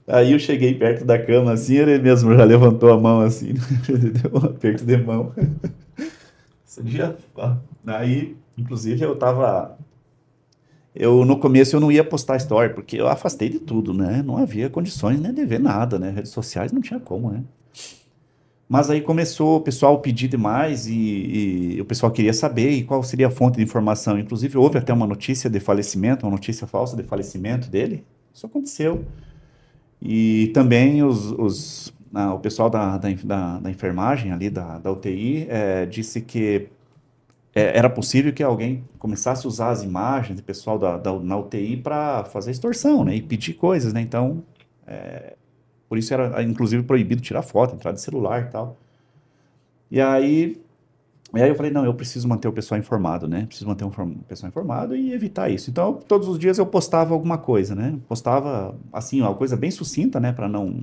Aí eu cheguei perto da cama assim, ele mesmo já levantou a mão assim, deu um aperto de mão. Esse dia, aí, inclusive, no começo eu não ia postar story, porque eu afastei de tudo, né? Não havia condições, né, de ver nada, né? Redes sociais não tinha como, né? Mas aí começou o pessoal pedir demais e o pessoal queria saber e qual seria a fonte de informação. Inclusive, houve até uma notícia de falecimento, uma notícia falsa de falecimento dele. Isso aconteceu. E também o pessoal da enfermagem ali, da UTI, disse que era possível que alguém começasse a usar as imagens do pessoal na UTI para fazer extorsão, né? E pedir coisas, né? Então, por isso era, inclusive, proibido tirar foto, entrar de celular e tal. E aí eu falei: não, eu preciso manter o pessoal informado, né? Preciso manter o pessoal informado e evitar isso. Então, todos os dias eu postava alguma coisa, né? Postava, assim, uma coisa bem sucinta, né? Para não...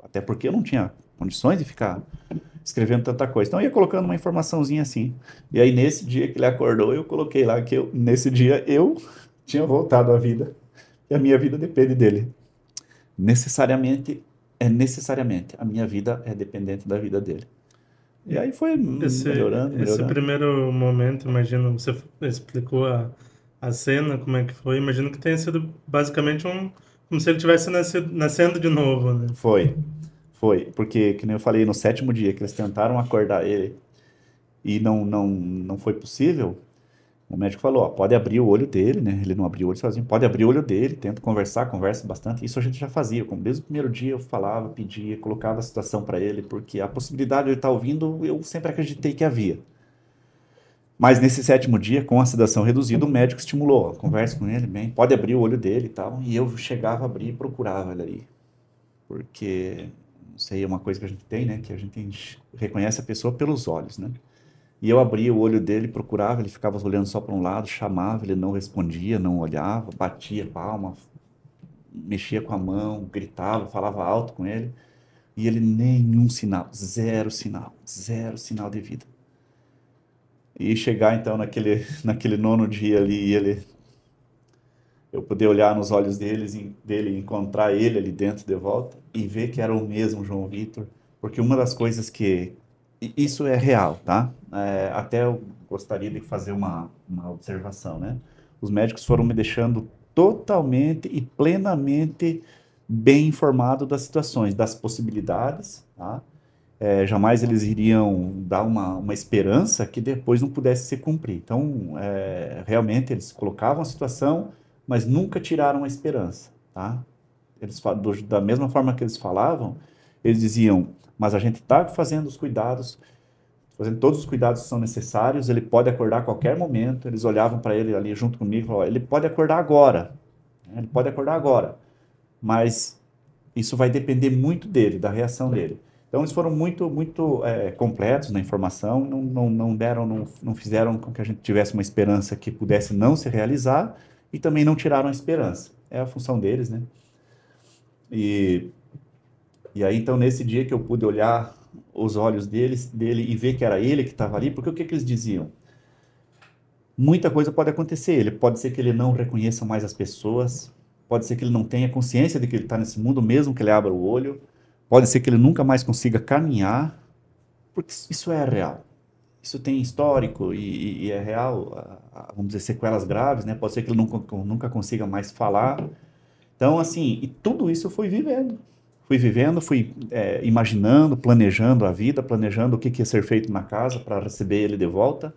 Até porque eu não tinha condições de ficar escrevendo tanta coisa. Então, eu ia colocando uma informaçãozinha assim. E aí, nesse dia que ele acordou, eu coloquei lá que nesse dia eu tinha voltado à vida. E a minha vida depende dele. Necessariamente, a minha vida é dependente da vida dele. E aí foi melhorando. Esse primeiro momento, imagino, você explicou a cena, como é que foi, imagino que tenha sido basicamente Como se ele tivesse nascendo de novo, né? Foi, foi. Porque, que nem eu falei, no 7º dia que eles tentaram acordar ele e não foi possível, o médico falou, ó, pode abrir o olho dele, né? Ele não abriu o olho sozinho, pode abrir o olho dele, tenta conversar, conversa bastante. Isso a gente já fazia, como desde o primeiro dia eu falava, pedia, colocava a situação para ele, porque a possibilidade de ele estar ouvindo, eu sempre acreditei que havia. Mas nesse 7º dia, com a sedação reduzida, o médico estimulou, ó, conversa com ele, bem, pode abrir o olho dele e tal. E eu chegava a abrir e procurava ele ali. Porque, não sei, é uma coisa que a gente tem, né? Que a gente reconhece a pessoa pelos olhos, né? E eu abria o olho dele, procurava, ele ficava olhando só para um lado, chamava, ele não respondia, não olhava, batia palma, mexia com a mão, gritava, falava alto com ele. E ele nenhum sinal, zero sinal de vida. E chegar então naquele 9º dia ali, eu poder olhar nos olhos dele, encontrar ele ali dentro de volta e ver que era o mesmo João Vitor, porque uma das coisas isso é real, tá? Até eu gostaria de fazer uma observação, né? Os médicos foram me deixando totalmente e plenamente bem informado das situações, das possibilidades, tá? Jamais eles iriam dar uma esperança que depois não pudesse se cumprir. Então, realmente, eles colocavam a situação, mas nunca tiraram a esperança, tá? Da mesma forma que eles falavam, eles diziam, mas a gente está fazendo os cuidados, fazendo todos os cuidados que são necessários, ele pode acordar a qualquer momento. Eles olhavam para ele ali junto comigo e falavam, ele pode acordar agora, né? Ele pode acordar agora, mas isso vai depender muito dele, da reação dele. Então, eles foram muito completos na informação, não fizeram com que a gente tivesse uma esperança que pudesse não se realizar e também não tiraram a esperança. É a função deles, né? E, e aí, então, nesse dia que eu pude olhar os olhos dele e ver que era ele que estava ali, porque o que eles diziam? Muita coisa pode acontecer. Pode ser que ele não reconheça mais as pessoas, pode ser que ele não tenha consciência de que ele está nesse mundo, mesmo que ele abra o olho, pode ser que ele nunca mais consiga caminhar, porque isso é real. Isso tem histórico e é real, vamos dizer, sequelas graves, né? Pode ser que ele nunca consiga mais falar. Então, assim, e tudo isso eu fui vivendo. Fui imaginando, planejando a vida, planejando o que ia ser feito na casa para receber ele de volta.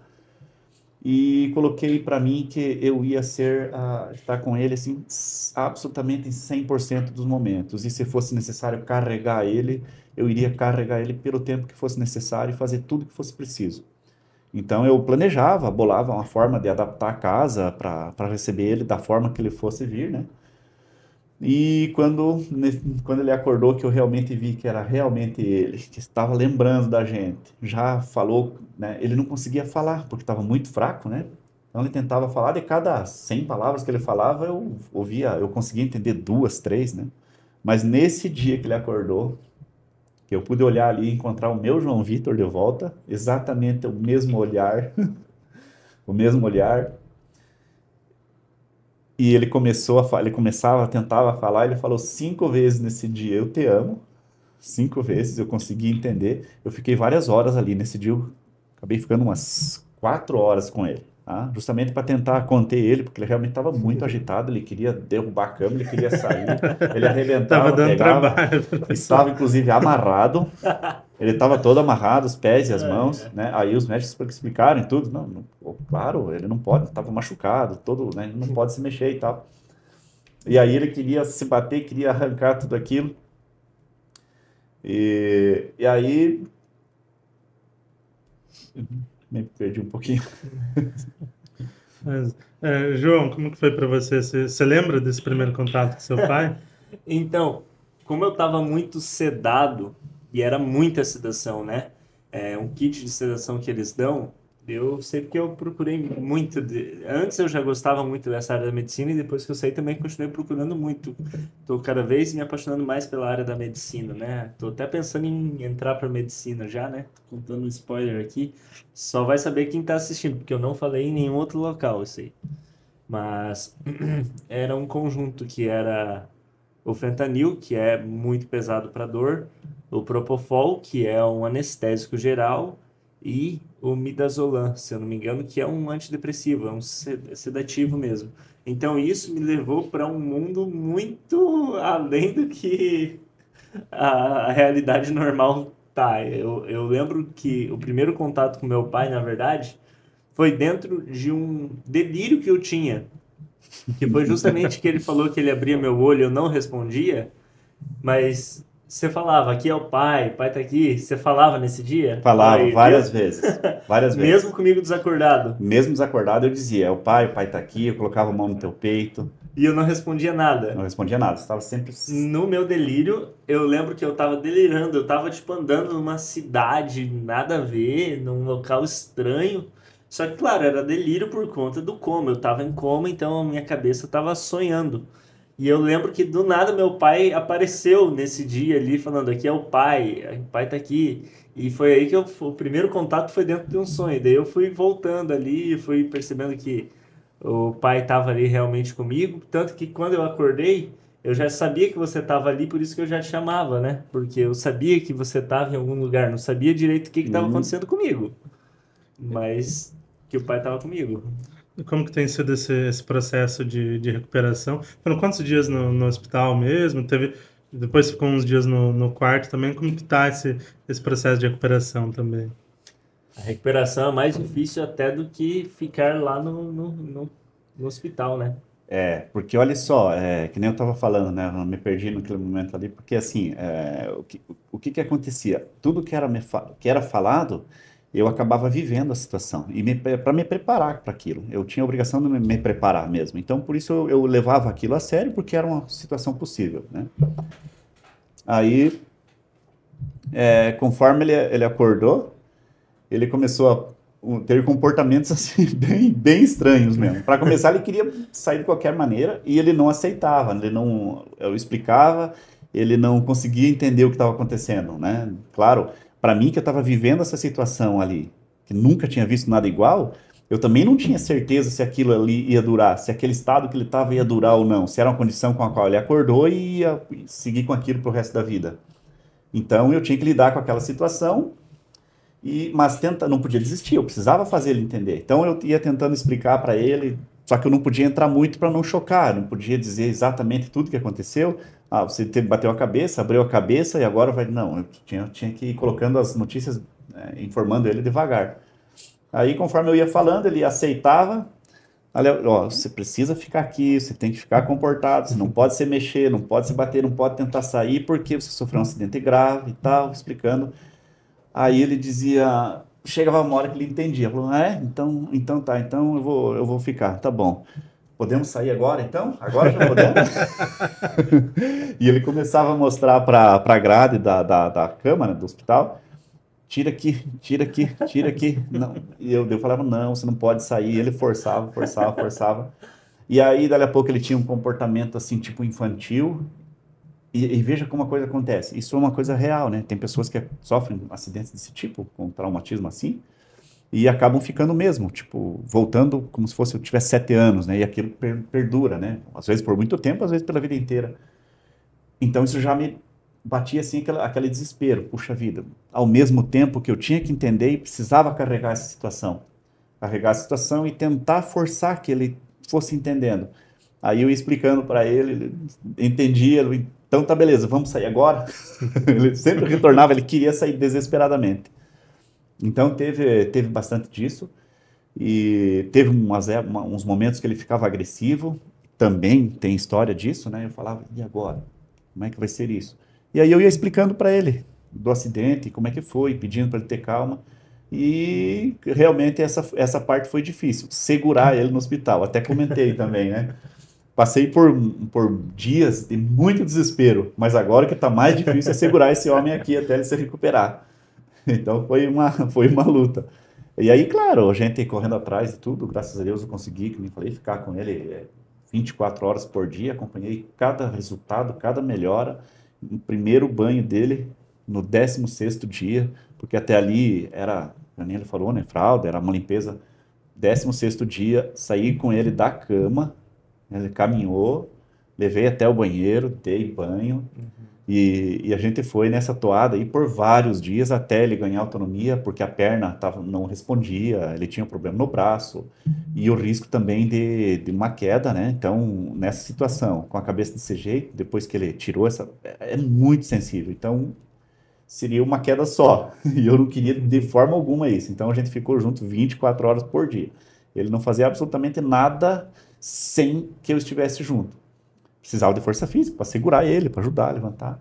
E coloquei para mim que eu ia estar com ele assim, absolutamente em 100% dos momentos. E se fosse necessário carregar ele, eu iria carregar ele pelo tempo que fosse necessário e fazer tudo que fosse preciso. Então eu planejava, bolava uma forma de adaptar a casa para receber ele da forma que ele fosse vir, né? E quando ele acordou, que eu realmente vi que era realmente ele, que estava lembrando da gente, já falou, né? Ele não conseguia falar, porque estava muito fraco, né? Então ele tentava falar, de cada 100 palavras que ele falava, eu conseguia entender 2, 3, né? Mas nesse dia que ele acordou, que eu pude olhar ali e encontrar o meu João Vitor de volta, exatamente o mesmo olhar, o mesmo olhar, e ele tentava falar, ele falou 5 vezes nesse dia, eu te amo, 5 vezes, eu consegui entender. Eu fiquei várias horas ali nesse dia, eu acabei ficando umas 4 horas com ele, tá? Justamente para tentar conter ele, porque ele realmente estava muito agitado, ele queria derrubar a cama, ele queria sair, ele Tava arrebentava, dando pegava, trabalho pro pessoal. estava inclusive amarrado, ele estava todo amarrado, os pés e as mãos, né? Aí os médicos explicaram e tudo. Não, pô, claro, ele não pode, estava machucado, todo, né? Ele não pode se mexer e tal. E aí ele queria se bater, queria arrancar tudo aquilo. E aí me perdi um pouquinho. Mas, João, como que foi para você? Você lembra desse primeiro contato com seu pai? Então, como eu tava muito sedado, e era muita sedação, né? Um kit de sedação que eles dão, eu sei porque eu procurei muito. Antes eu já gostava muito dessa área da medicina e depois que eu saí também continuei procurando muito. Tô cada vez me apaixonando mais pela área da medicina, né? Tô até pensando em entrar para medicina já, né? Contando um spoiler aqui. Só vai saber quem tá assistindo, porque eu não falei em nenhum outro local, eu sei. Mas era um conjunto que era o fentanil, que é muito pesado para dor, o propofol, que é um anestésico geral, e o midazolam, se eu não me engano, que é um antidepressivo, é um sedativo mesmo. Então isso me levou para um mundo muito além do que a realidade normal tá. Eu lembro que o primeiro contato com meu pai, na verdade, foi dentro de um delírio que eu tinha, que foi justamente que ele falou que ele abria meu olho, eu não respondia, mas você falava, aqui é o pai tá aqui. Você falava nesse dia? Falava Foi, várias vezes, várias mesmo vezes. comigo desacordado. Mesmo desacordado, eu dizia, é o pai tá aqui, eu colocava a mão no teu peito, E eu não respondia não nada. respondia nada, estava sempre... No meu delírio, eu lembro que eu tava delirando. Eu tava, tipo, andando numa cidade, nada a ver, num local estranho. Só que, claro, era delírio por conta do coma. Eu tava em coma, então a minha cabeça tava sonhando. E eu lembro que do nada meu pai apareceu nesse dia ali, falando: aqui é o pai tá aqui. E foi aí que o primeiro contato foi dentro de um sonho. Daí eu fui voltando ali, fui percebendo que o pai estava ali realmente comigo. Tanto que quando eu acordei, eu já sabia que você estava ali, por isso que eu já te chamava, né? Porque eu sabia que você estava em algum lugar, não sabia direito o que estava Hum, acontecendo comigo, mas que o pai estava comigo. E como que tem sido esse processo de recuperação? Foram quantos dias no hospital mesmo? Depois ficou uns dias no quarto também. Como que tá esse processo de recuperação também? A recuperação é mais difícil até do que ficar lá no hospital, né? porque olha só, que nem eu estava falando, né? Eu me perdi naquele momento ali, porque assim, o que acontecia? Tudo que era falado, eu acabava vivendo a situação e para me preparar para aquilo. Eu tinha a obrigação de me preparar mesmo. Então, por isso eu levava aquilo a sério, porque era uma situação possível, né? Aí, conforme ele acordou, ele começou a ter comportamentos assim bem estranhos mesmo. Para começar, ele queria sair de qualquer maneira e ele não aceitava. Eu explicava, ele não conseguia entender o que estava acontecendo, né? Claro, para mim que eu estava vivendo essa situação ali, que nunca tinha visto nada igual, eu também não tinha certeza se aquilo ali ia durar, se aquele estado que ele estava ia durar ou não, se era uma condição com a qual ele acordou e ia seguir com aquilo pro resto da vida. Então eu tinha que lidar com aquela situação mas não podia desistir, eu precisava fazer ele entender. Então eu ia tentando explicar para ele, só que eu não podia entrar muito para não chocar, não podia dizer exatamente tudo que aconteceu. Ah, você bateu a cabeça, abriu a cabeça e agora vai. Não, eu tinha que ir colocando as notícias, informando ele devagar. Aí, conforme eu ia falando, ele aceitava. Olha, ó, você precisa ficar aqui, você tem que ficar comportado, você não pode se mexer, não pode se bater, não pode tentar sair porque você sofreu um acidente grave e tal, explicando. Aí ele dizia, chegava uma hora que ele entendia, falou, então tá, então eu vou ficar, tá bom. Podemos sair agora, então? Agora já podemos? E ele começava a mostrar para a grade da cama, né, do hospital, tira aqui, tira aqui, tira aqui. Não. E eu falava, não, você não pode sair. Ele forçava, forçava, forçava. E aí, dali a pouco, ele tinha um comportamento assim, tipo infantil. E veja como a coisa acontece. Isso é uma coisa real, né? Tem pessoas que sofrem acidentes desse tipo, com traumatismo assim, e acabam ficando mesmo, tipo, voltando como se fosse eu tivesse 7 anos, né? E aquilo perdura, né? Às vezes por muito tempo, às vezes pela vida inteira. Então isso já me batia assim aquele desespero. Puxa vida, ao mesmo tempo que eu tinha que entender e precisava carregar essa situação. Carregar a situação e tentar forçar que ele fosse entendendo. Aí eu ia explicando para ele entendia, então tá beleza, vamos sair agora? Ele sempre retornava, ele queria sair desesperadamente. Então teve bastante disso, e teve uns momentos que ele ficava agressivo, também tem história disso, né? Eu falava, e agora? Como é que vai ser isso? E aí eu ia explicando para ele do acidente, como é que foi, pedindo para ele ter calma, e realmente essa parte foi difícil, segurar ele no hospital, até comentei também, né? Passei por dias de muito desespero, mas agora o que está mais difícil é segurar esse homem aqui até ele se recuperar. Então foi uma luta. E aí, claro, a gente correndo atrás de tudo, graças a Deus eu consegui, como eu falei, ficar com ele 24 horas por dia, acompanhei cada resultado, cada melhora. No primeiro banho dele, no 16º dia, porque até ali era, nem ele falou, né, fralda, era uma limpeza. 16º dia, saí com ele da cama, ele caminhou, levei até o banheiro, dei banho, E a gente foi nessa toada aí por vários dias até ele ganhar autonomia, porque a perna não respondia, ele tinha um problema no braço e o risco também de uma queda, né? Então, nessa situação, com a cabeça desse jeito, depois que ele tirou é muito sensível. Então, seria uma queda só. E eu não queria de forma alguma isso. Então, a gente ficou junto 24 horas por dia. Ele não fazia absolutamente nada sem que eu estivesse junto. Precisava de força física para segurar ele, para ajudar a levantar.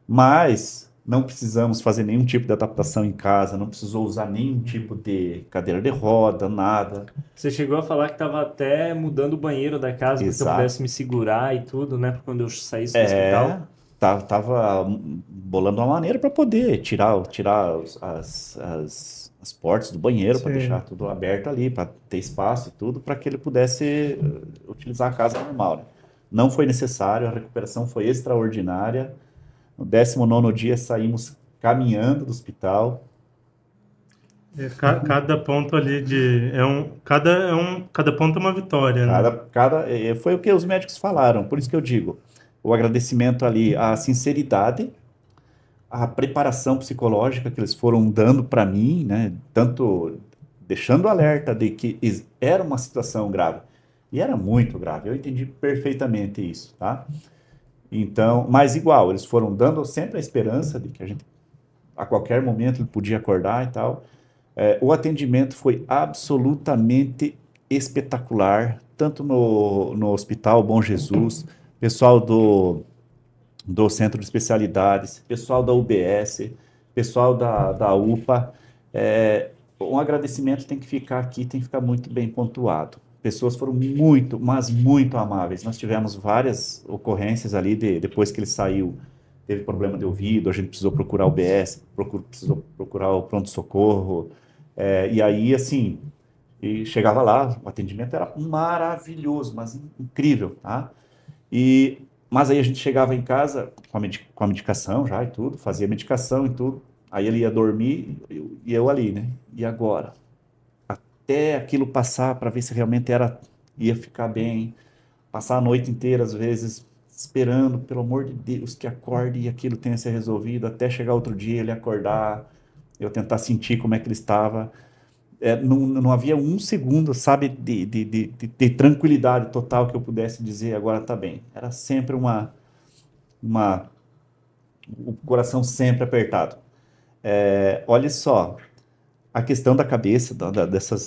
Mas não precisamos fazer nenhum tipo de adaptação em casa, não precisou usar nenhum tipo de cadeira de roda, nada. Você chegou a falar que estava até mudando o banheiro da casa para que eu Exato. pudesse me segurar e tudo, né? Para quando eu saísse do hospital. Tava bolando uma maneira para poder tirar as portas do banheiro, para Sim. deixar tudo aberto ali, para ter espaço e tudo, para que ele pudesse utilizar a casa normal, né? Não foi necessário, a recuperação foi extraordinária. No 19º dia saímos caminhando do hospital. Cada ponto ali cada ponto é uma vitória, né? Foi o que os médicos falaram, por isso que eu digo, o agradecimento ali, a sinceridade, a preparação psicológica que eles foram dando para mim, né? Tanto deixando alerta de que era uma situação grave. E era muito grave, eu entendi perfeitamente isso, tá? Então, mas igual, eles foram dando sempre a esperança de que a qualquer momento, ele podia acordar e tal. O atendimento foi absolutamente espetacular, tanto no Hospital Bom Jesus, pessoal do Centro de Especialidades, pessoal da UBS, pessoal da UPA. Um agradecimento tem que ficar aqui, tem que ficar muito bem pontuado. Pessoas foram muito, mas muito amáveis. Nós tivemos várias ocorrências ali, depois que ele saiu, teve problema de ouvido, a gente precisou procurar o UBS, precisou procurar o pronto-socorro. E aí, assim, chegava lá, o atendimento era maravilhoso, mas incrível, tá? Mas aí a gente chegava em casa com a medicação já e tudo, fazia medicação e tudo, aí ele ia dormir e eu ali, né? E agora? Até aquilo passar para ver se realmente ia ficar bem, passar a noite inteira, às vezes, esperando, pelo amor de Deus, que acorde e aquilo tenha se resolvido, até chegar outro dia, ele acordar, eu tentar sentir como é que ele estava. Não havia um segundo, sabe, de tranquilidade total que eu pudesse dizer, agora está bem. Era sempre o coração sempre apertado. Olha só, a questão da cabeça,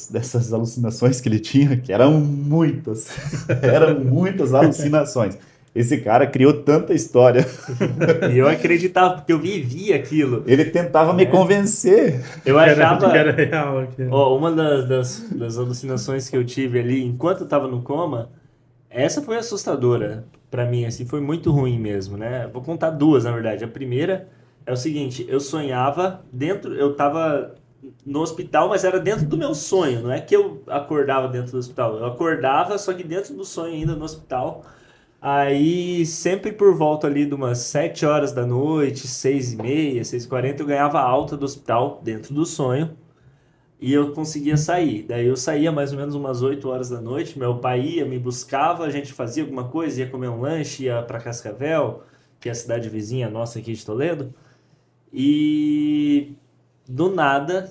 dessas alucinações que ele tinha, que eram muitas alucinações. Esse cara criou tanta história. E eu acreditava, porque eu vivia aquilo. Ele tentava me convencer. Eu achava... Que era real aqui. Uma das alucinações que eu tive ali, enquanto eu tava no coma, essa foi assustadora pra mim, assim, foi muito ruim mesmo, né? Vou contar duas, na verdade. A primeira é o seguinte, eu sonhava eu tava no hospital, mas era dentro do meu sonho, não é que eu acordava dentro do hospital, eu acordava, só que dentro do sonho ainda no hospital. Aí, sempre por volta ali de umas 7 horas da noite, 6h30, 6h40, eu ganhava alta do hospital dentro do sonho e eu conseguia sair. Daí eu saía mais ou menos umas 8 horas da noite, meu pai ia, me buscava, a gente fazia alguma coisa, ia comer um lanche, ia para Cascavel, que é a cidade vizinha nossa aqui de Toledo, e do nada,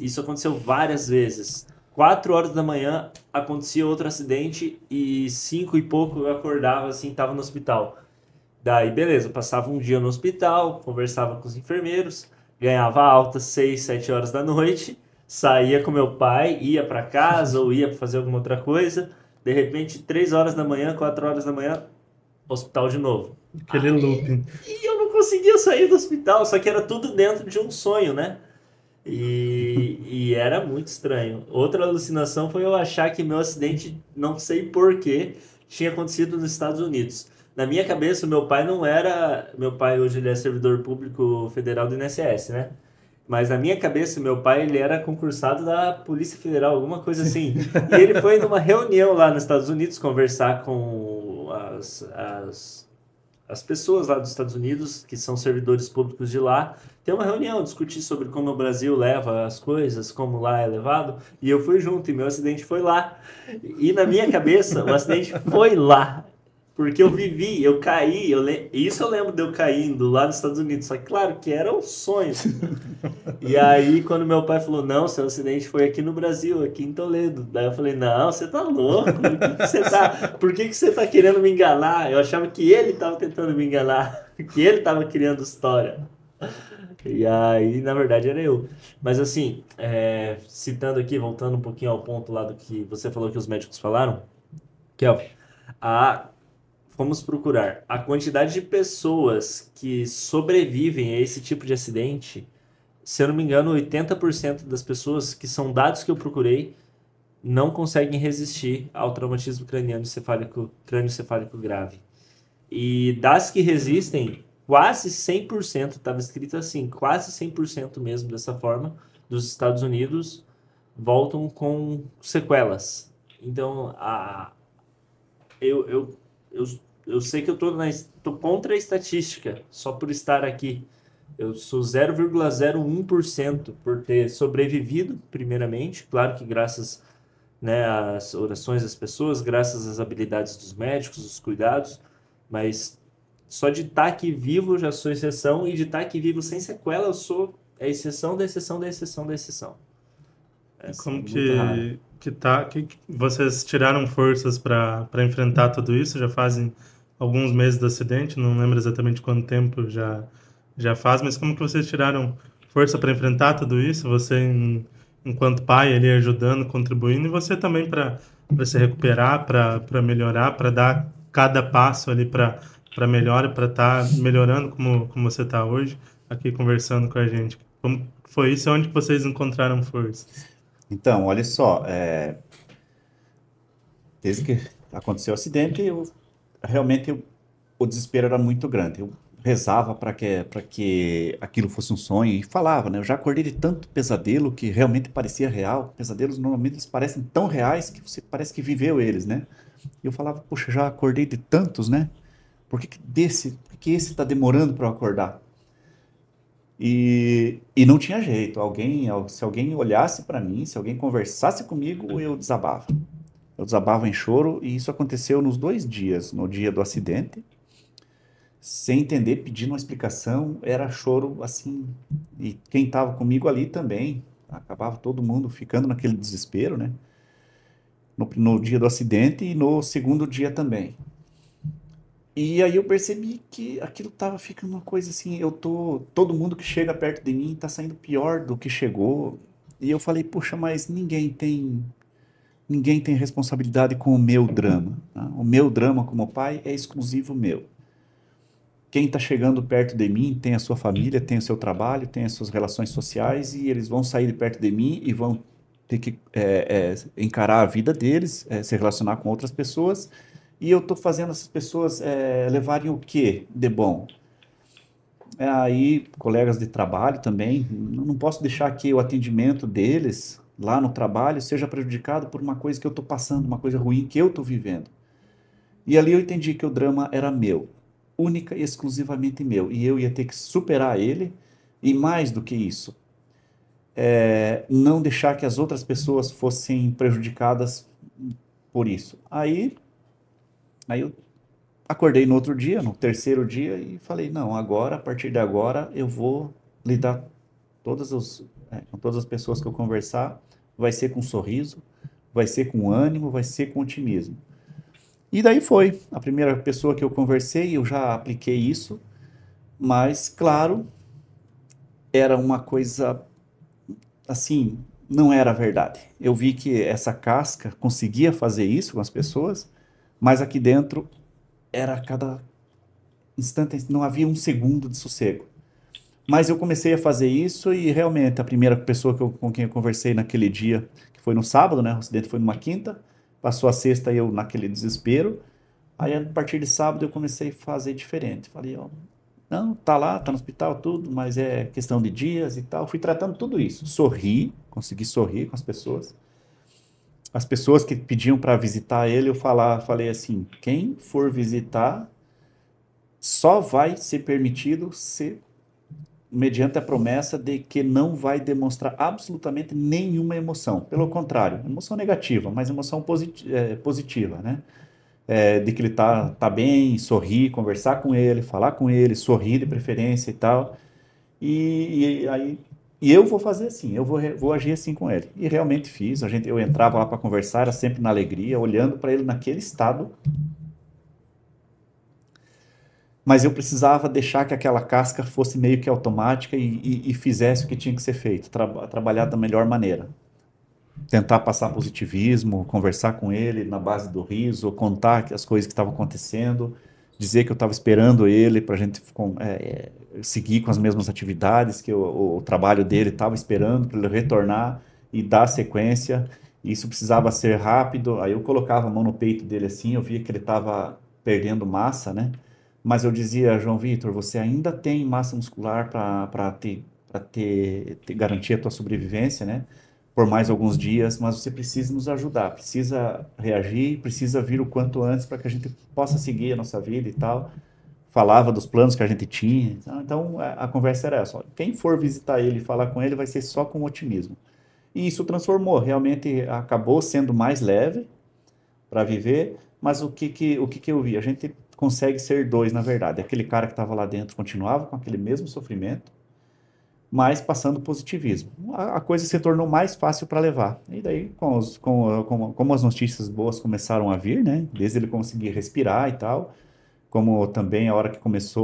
isso aconteceu várias vezes. 4 horas da manhã acontecia outro acidente e 5 e pouco eu acordava assim, tava no hospital. Daí, beleza, passava um dia no hospital, conversava com os enfermeiros, ganhava alta 6, 7 horas da noite, saía com meu pai, ia para casa ou ia fazer alguma outra coisa. De repente, 3 horas da manhã, 4 horas da manhã, hospital de novo. Aquele looping. E eu não conseguia sair do hospital, só que era tudo dentro de um sonho, né? E era muito estranho. Outra alucinação foi eu achar que meu acidente, não sei porquê, tinha acontecido nos Estados Unidos. Na minha cabeça, o meu pai não era... Meu pai hoje ele é servidor público federal do INSS, né? Mas na minha cabeça, meu pai ele era concursado da Polícia Federal, alguma coisa assim. E ele foi numa reunião lá nos Estados Unidos conversar com as pessoas lá dos Estados Unidos, que são servidores públicos de lá, tem uma reunião, discutir sobre como o Brasil leva as coisas, como lá é levado, e eu fui junto, e meu acidente foi lá. E na minha cabeça, o acidente foi lá. Porque eu caí, isso eu lembro de eu caindo lá nos Estados Unidos, só que claro que era um sonho. E aí quando meu pai falou, não, seu acidente foi aqui no Brasil, aqui em Toledo. Daí eu falei, não, você tá louco, por que que você tá querendo me enganar? Eu achava que ele tava tentando me enganar, que ele tava criando história. E aí, na verdade, era eu. Mas assim, citando aqui, voltando um pouquinho ao ponto lá do que você falou que os médicos falaram, Kelvin, a vamos procurar a quantidade de pessoas que sobrevivem a esse tipo de acidente. Se eu não me engano, 80% das pessoas, que são dados que eu procurei, não conseguem resistir ao traumatismo crânioencefálico grave. E das que resistem, quase 100%, estava escrito assim, quase 100% mesmo dessa forma, dos Estados Unidos, voltam com sequelas. Então, eu, eu, eu, eu sei que eu tô contra a estatística, só por estar aqui. Eu sou 0,01% por ter sobrevivido, primeiramente. Claro que graças, né, às orações das pessoas, graças às habilidades dos médicos, os cuidados. Mas só de estar aqui vivo eu já sou exceção, e de estar aqui vivo sem sequela eu sou a exceção da exceção da exceção da exceção. Como Muito raro. que vocês tiraram forças para enfrentar tudo isso? Já fazem alguns meses do acidente, não lembro exatamente quanto tempo já faz, mas como que vocês tiraram força para enfrentar tudo isso? Você, enquanto pai, ali ajudando, contribuindo, e você também para se recuperar, para melhorar, para dar cada passo ali para melhora, para estar melhorando como você está hoje, aqui conversando com a gente. Como foi isso? Onde que vocês encontraram força? Então, olha só, desde que aconteceu o acidente, o desespero era muito grande. Eu rezava para que aquilo fosse um sonho e falava, né? Eu já acordei de tanto pesadelo que realmente parecia real. Pesadelos normalmente eles parecem tão reais que você parece que viveu eles, né? E eu falava, puxa, já acordei de tantos, né? Por que esse está demorando para eu acordar? E não tinha jeito. Se alguém olhasse para mim, se alguém conversasse comigo, eu desabava. Eu desabava em choro e isso aconteceu nos 2 dias. No dia do acidente, sem entender, pedindo uma explicação, era choro assim. E quem estava comigo ali também, acabava todo mundo ficando naquele desespero, né? No dia do acidente e no segundo dia também. E aí eu percebi que aquilo tava ficando uma coisa assim, todo mundo que chega perto de mim tá saindo pior do que chegou. E eu falei, puxa, mas ninguém tem responsabilidade com o meu drama, tá? O meu drama como pai é exclusivo meu. Quem está chegando perto de mim tem a sua família, tem o seu trabalho, tem as suas relações sociais e eles vão sair de perto de mim e vão ter que encarar a vida deles, se relacionar com outras pessoas. E eu estou fazendo essas pessoas levarem o quê de bom? Aí, colegas de trabalho também, não posso deixar que o atendimento deles lá no trabalho seja prejudicado por uma coisa que eu estou passando, uma coisa ruim que eu estou vivendo. E ali eu entendi que o drama era meu, única e exclusivamente meu, e eu ia ter que superar ele, e mais do que isso, não deixar que as outras pessoas fossem prejudicadas por isso. Aí eu acordei no outro dia, no terceiro dia, e falei, não, agora, a partir de agora, eu vou lidar com todas as pessoas que eu conversar, vai ser com um sorriso, vai ser com ânimo, vai ser com otimismo. E daí foi. A primeira pessoa que eu conversei, eu já apliquei isso, mas, claro, era uma coisa, assim, não era verdade. Eu vi que essa casca conseguia fazer isso com as pessoas, mas aqui dentro era a cada instante, não havia um segundo de sossego. Mas eu comecei a fazer isso e realmente a primeira pessoa com quem eu conversei naquele dia, que foi no sábado, né? O acidente foi numa quinta, passou a sexta e eu naquele desespero. Aí a partir de sábado eu comecei a fazer diferente. Falei, ó, não, tá lá, tá no hospital, tudo, mas é questão de dias e tal. Fui tratando tudo isso. Consegui sorrir com as pessoas. As pessoas que pediam para visitar ele, falei assim, quem for visitar só vai ser permitido se mediante a promessa de que não vai demonstrar absolutamente nenhuma emoção. Pelo contrário, emoção negativa, mas emoção positiva, né? de que ele tá bem, sorrir, conversar com ele, falar com ele, sorrir de preferência e tal. E aí e eu vou fazer assim, vou agir assim com ele. E realmente fiz. Eu entrava lá para conversar, era sempre na alegria, olhando para ele naquele estado, mas eu precisava deixar que aquela casca fosse meio que automática e fizesse o que tinha que ser feito, trabalhar da melhor maneira. Tentar passar positivismo, conversar com ele na base do riso, contar as coisas que estavam acontecendo, dizer que eu estava esperando ele para a gente seguir com as mesmas atividades, que o trabalho dele estava esperando para ele retornar e dar sequência. Isso precisava ser rápido. Aí eu colocava a mão no peito dele assim, eu via que ele estava perdendo massa, né? Mas eu dizia, João Vitor, você ainda tem massa muscular para garantir a tua sobrevivência, né? Por mais alguns dias, mas você precisa nos ajudar, precisa reagir, precisa vir o quanto antes para que a gente possa seguir a nossa vida e tal. Falava dos planos que a gente tinha. Então a conversa era essa: ó, quem for visitar ele e falar com ele vai ser só com otimismo. E isso transformou, realmente acabou sendo mais leve para viver, mas o que eu vi? A gente consegue ser dois, na verdade. Aquele cara que estava lá dentro continuava com aquele mesmo sofrimento, mas passando positivismo. A coisa se tornou mais fácil para levar. E daí, como as notícias boas começaram a vir, né? Desde ele conseguir respirar e tal, como também a hora que eles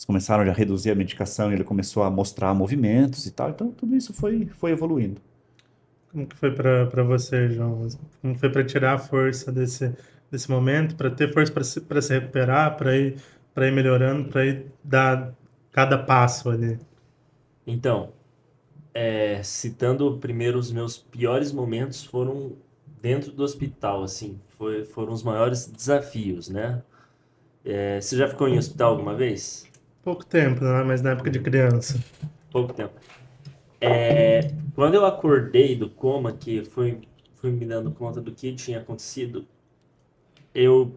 começaram a reduzir a medicação, ele começou a mostrar movimentos e tal. Então, tudo isso foi evoluindo. Como que foi para você, João? Como foi para tirar a força desse momento, para ter força para se recuperar, para ir melhorando, para ir dar cada passo ali? Então, citando primeiro os meus piores momentos foram dentro do hospital, assim, foram os maiores desafios, né? Você já ficou em hospital alguma vez? Pouco tempo, né? Mas na época de criança. Pouco tempo. Quando eu acordei do coma, que fui me dando conta do que tinha acontecido, eu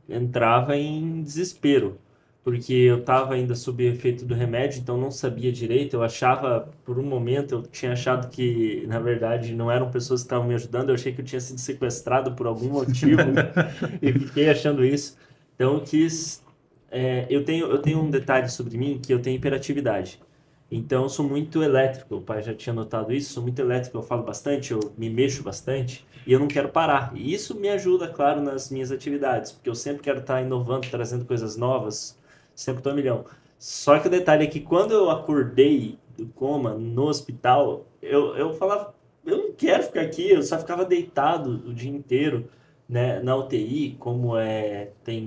entrava em desespero, porque eu estava ainda sob efeito do remédio, então não sabia direito. Eu achava, por um momento, eu tinha achado que, na verdade, não eram pessoas que estavam me ajudando, eu achei que eu tinha sido sequestrado por algum motivo e fiquei achando isso. Então eu quis. Eu tenho um detalhe sobre mim que eu tenho hiperatividade. Então eu sou muito elétrico, o pai já tinha notado isso, sou muito elétrico, eu falo bastante, eu me mexo bastante e eu não quero parar. E isso me ajuda, claro, nas minhas atividades, porque eu sempre quero estar inovando, trazendo coisas novas, sempre tô a milhão. Só que o detalhe é que quando eu acordei do coma no hospital, eu falava, eu não quero ficar aqui, eu só ficava deitado o dia inteiro, né, na UTI, como tem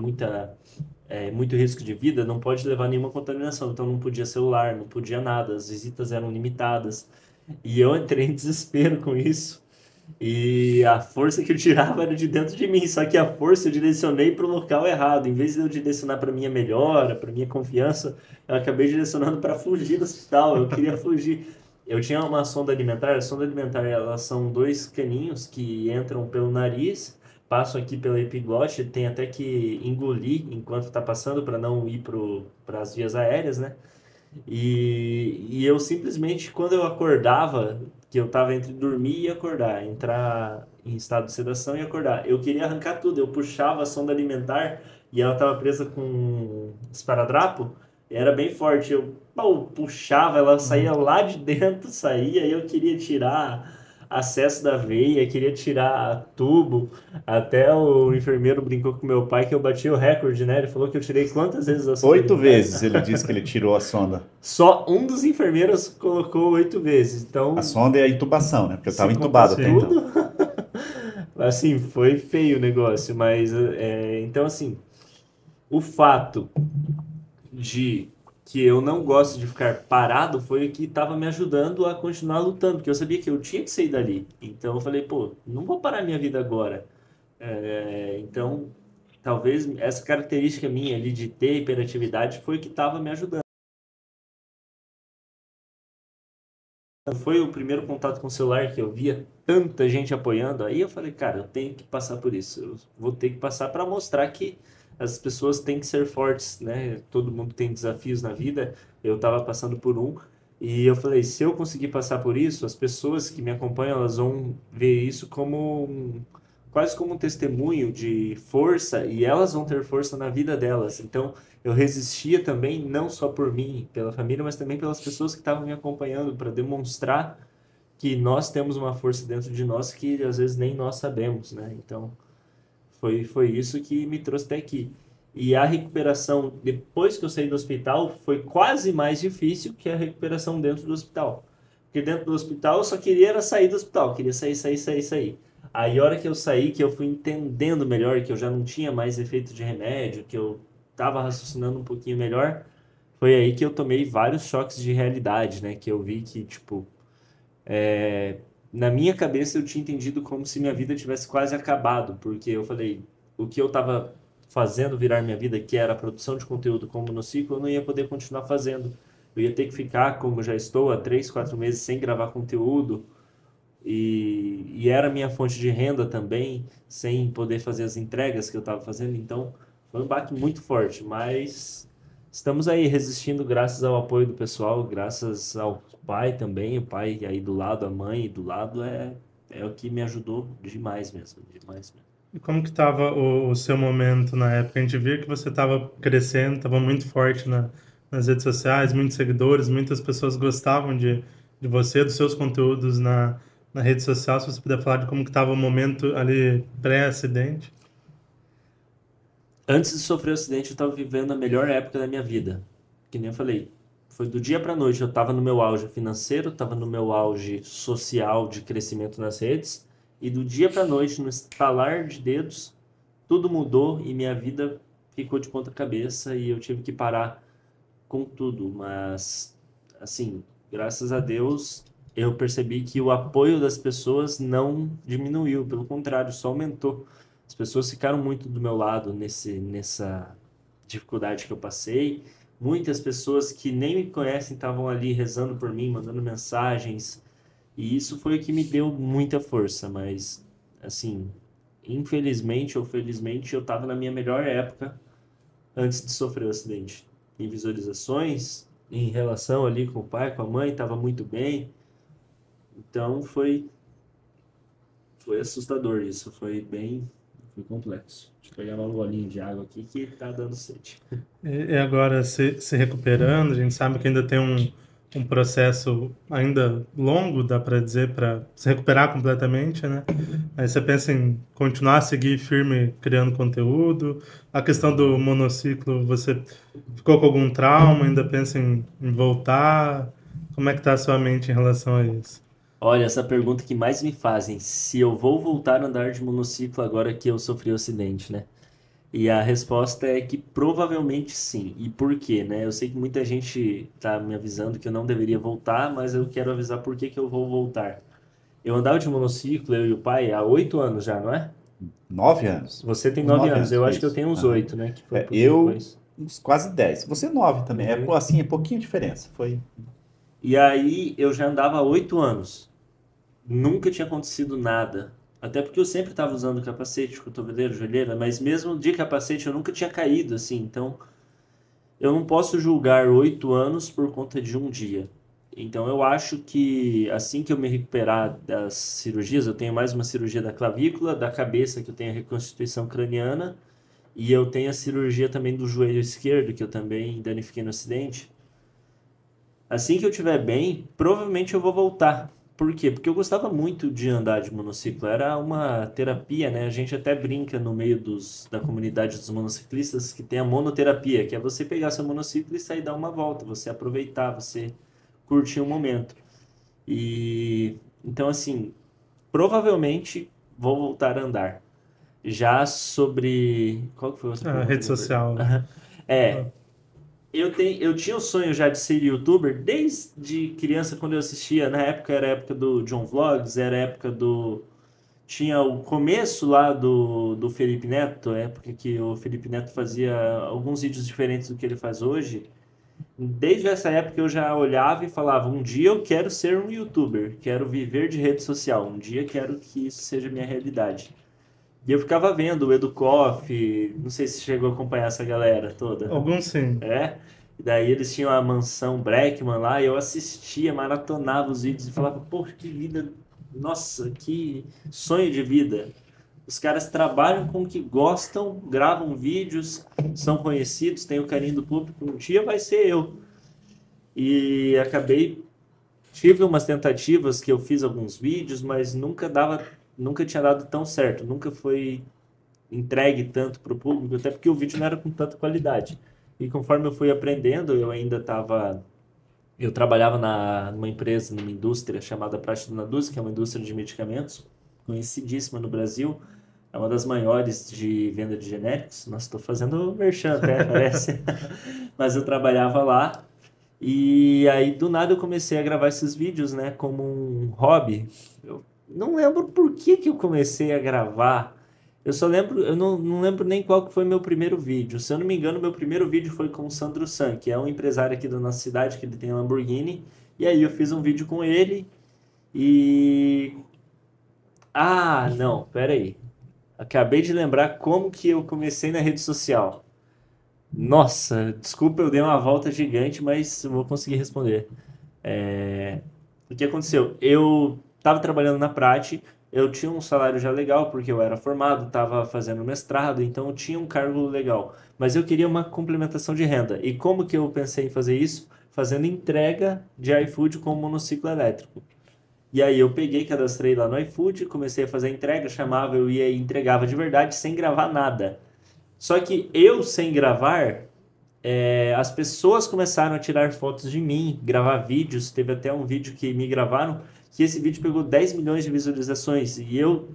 muito risco de vida, não pode levar nenhuma contaminação. Então não podia celular, não podia nada, as visitas eram limitadas. E eu entrei em desespero com isso. E a força que eu tirava era de dentro de mim, só que a força eu direcionei para o local errado. Em vez de eu direcionar para minha melhora, para minha confiança, eu acabei direcionando para fugir do hospital. Eu queria fugir. Eu tinha uma sonda alimentar. A sonda alimentar, elas são dois caninhos que entram pelo nariz, passam aqui pela epiglote, tem até que engolir enquanto está passando para não ir para as vias aéreas, né? E eu simplesmente, quando eu acordava, que eu estava entre dormir e acordar, entrar em estado de sedação e acordar, eu queria arrancar tudo. Eu puxava a sonda alimentar e ela estava presa com um esparadrapo, e era bem forte. Eu puxava, ela saía lá de dentro, saía, e eu queria tirar acesso da veia, queria tirar tubo. Até o enfermeiro brincou com meu pai que eu bati o recorde, né? Ele falou que eu tirei quantas vezes a sonda 8 alimentar? vezes ele disse que ele tirou a sonda. Só um dos enfermeiros colocou 8 vezes. A Então, sonda é a intubação, né? Porque eu se estava contar entubado até então. tudo, assim, foi feio o negócio. Mas, então, assim, o fato de que eu não gosto de ficar parado foi o que estava me ajudando a continuar lutando, porque eu sabia que eu tinha que sair dali. Então, eu falei, pô, não vou parar minha vida agora. Então, talvez essa característica minha ali de ter hiperatividade foi o que estava me ajudando. Foi o primeiro contato com o celular que eu via tanta gente apoiando. Aí eu falei, cara, eu tenho que passar por isso. Eu vou ter que passar para mostrar que as pessoas têm que ser fortes, né? Todo mundo tem desafios na vida. Eu estava passando por um. E eu falei, se eu conseguir passar por isso, as pessoas que me acompanham, elas vão ver isso como quase como um testemunho de força e elas vão ter força na vida delas. Então, eu resistia também, não só por mim, pela família, mas também pelas pessoas que estavam me acompanhando, para demonstrar que nós temos uma força dentro de nós que às vezes nem nós sabemos, né? Então, foi isso que me trouxe até aqui. E a recuperação, depois que eu saí do hospital, foi quase mais difícil que a recuperação dentro do hospital. Porque dentro do hospital eu só queria era sair do hospital, queria sair. Aí a hora que eu saí, que eu fui entendendo melhor, que eu já não tinha mais efeito de remédio, que eu estava raciocinando um pouquinho melhor, foi aí que eu tomei vários choques de realidade, né? Que eu vi que, tipo, na minha cabeça eu tinha entendido como se minha vida tivesse quase acabado, porque eu falei, o que eu estava fazendo virar minha vida, que era a produção de conteúdo como no ciclo, eu não ia poder continuar fazendo. Eu ia ter que ficar, como já estou, há 3, 4 meses sem gravar conteúdo, e era minha fonte de renda também, sem poder fazer as entregas que eu estava fazendo. Então, foi um baque muito forte, mas estamos aí resistindo graças ao apoio do pessoal, graças ao pai também, o pai aí do lado, a mãe do lado, é o que me ajudou demais mesmo, demais mesmo. E como que estava o seu momento na época? A gente via que você estava crescendo, estava muito forte nas redes sociais, muitos seguidores, muitas pessoas gostavam de você, dos seus conteúdos na rede social. Se você puder falar de como que estava o momento ali pré-acidente. Antes de sofrer o acidente, eu estava vivendo a melhor época da minha vida. Que nem eu falei, foi do dia para noite. Eu estava no meu auge financeiro, estava no meu auge social de crescimento nas redes. E do dia para noite, no estalar de dedos, tudo mudou e minha vida ficou de ponta cabeça e eu tive que parar com tudo. Mas, assim, graças a Deus, eu percebi que o apoio das pessoas não diminuiu, pelo contrário, só aumentou. As pessoas ficaram muito do meu lado nessa dificuldade que eu passei. Muitas pessoas que nem me conhecem estavam ali rezando por mim, mandando mensagens. E isso foi o que me deu muita força. Mas, assim, infelizmente ou felizmente, eu estava na minha melhor época antes de sofrer o acidente. Em visualizações, em relação ali com o pai, com a mãe, estava muito bem. Então, foi assustador isso. Foi complexo. Deixa eu pegar um golinho de água aqui que tá dando sede. E agora se recuperando, a gente sabe que ainda tem um processo ainda longo, dá para dizer, para se recuperar completamente, né? Aí você pensa em continuar a seguir firme criando conteúdo. A questão do monociclo, você ficou com algum trauma? Ainda pensa em voltar? Como é que tá a sua mente em relação a isso? Olha, essa pergunta que mais me fazem, se eu vou voltar a andar de monociclo agora que eu sofri o acidente, né? E a resposta é que provavelmente sim. E por quê, né? Eu sei que muita gente tá me avisando que eu não deveria voltar, mas eu quero avisar por que que eu vou voltar. Eu andava de monociclo, eu e o pai, há 8 anos já, não é? 9 anos. Você tem Uns 9 9 anos, eu acho que eu isso. tenho uns Aham. 8, né? Que foi um pouquinho Eu, depois. uns quase 10. Você 9 também. Uhum. Assim, é pouquinho diferença. Foi. E aí eu já andava há 8 anos. Nunca tinha acontecido nada. Até porque eu sempre estava usando capacete, cotoveleiro, joelheira, mas mesmo de capacete eu nunca tinha caído, assim. Então, eu não posso julgar 8 anos por conta de um dia. Então, eu acho que assim que eu me recuperar das cirurgias, eu tenho mais uma cirurgia da clavícula, da cabeça, que eu tenho a reconstituição craniana, e eu tenho a cirurgia também do joelho esquerdo, que eu também danifiquei no acidente. Assim que eu estiver bem, provavelmente eu vou voltar. Por quê? Porque eu gostava muito de andar de monociclo. Era uma terapia, né? A gente até brinca no meio da comunidade dos monociclistas que tem a monoterapia, que é você pegar seu monociclo e sair dar uma volta, você aproveitar, você curtir um momento. E então, assim, provavelmente vou voltar a andar. Já sobre. Qual que foi a outra A pergunta? rede social. É, eu tinha o sonho já de ser youtuber desde criança, quando eu assistia. Na época era a época do John Vlogs, era a época do. Tinha o começo lá do Felipe Neto, a época que o Felipe Neto fazia alguns vídeos diferentes do que ele faz hoje. Desde essa época eu já olhava e falava: um dia eu quero ser um youtuber, quero viver de rede social, um dia quero que isso seja minha realidade. E eu ficava vendo o Educoff, não sei se chegou a acompanhar essa galera toda. Alguns sim. É, e daí eles tinham a mansão Breckman lá, e eu assistia, maratonava os vídeos e falava, pô, que vida, nossa, que sonho de vida. Os caras trabalham com o que gostam, gravam vídeos, são conhecidos, têm o carinho do público. Um dia vai ser eu. E tive umas tentativas que eu fiz alguns vídeos, mas nunca tinha dado tão certo, nunca foi entregue tanto para o público, até porque o vídeo não era com tanta qualidade. E conforme eu fui aprendendo, eu trabalhava numa empresa, numa indústria chamada Praxe do Naduz, que é uma indústria de medicamentos, conhecidíssima no Brasil, é uma das maiores de venda de genéricos. Nossa, estou fazendo merchan até, parece. Mas eu trabalhava lá, e aí do nada eu comecei a gravar esses vídeos, né, como um hobby. Eu não lembro por que eu comecei a gravar. Eu não lembro nem qual que foi meu primeiro vídeo. Se eu não me engano, meu primeiro vídeo foi com o Sandro San, que é um empresário aqui da nossa cidade, que ele tem Lamborghini. E aí eu fiz um vídeo com ele e... Ah, não, pera aí. Acabei de lembrar como que eu comecei na rede social. Nossa, desculpa, eu dei uma volta gigante, mas eu vou conseguir responder. O que aconteceu? Eu estava trabalhando na Prati, eu tinha um salário já legal, porque eu era formado, estava fazendo mestrado, então eu tinha um cargo legal. Mas eu queria uma complementação de renda. E como que eu pensei em fazer isso? Fazendo entrega de iFood com monociclo elétrico. E aí eu peguei, cadastrei lá no iFood, comecei a fazer a entrega, chamava, eu ia e entregava de verdade, sem gravar nada. Só que eu, sem gravar, as pessoas começaram a tirar fotos de mim, gravar vídeos. Teve até um vídeo que me gravaram, que esse vídeo pegou 10 milhões de visualizações. E eu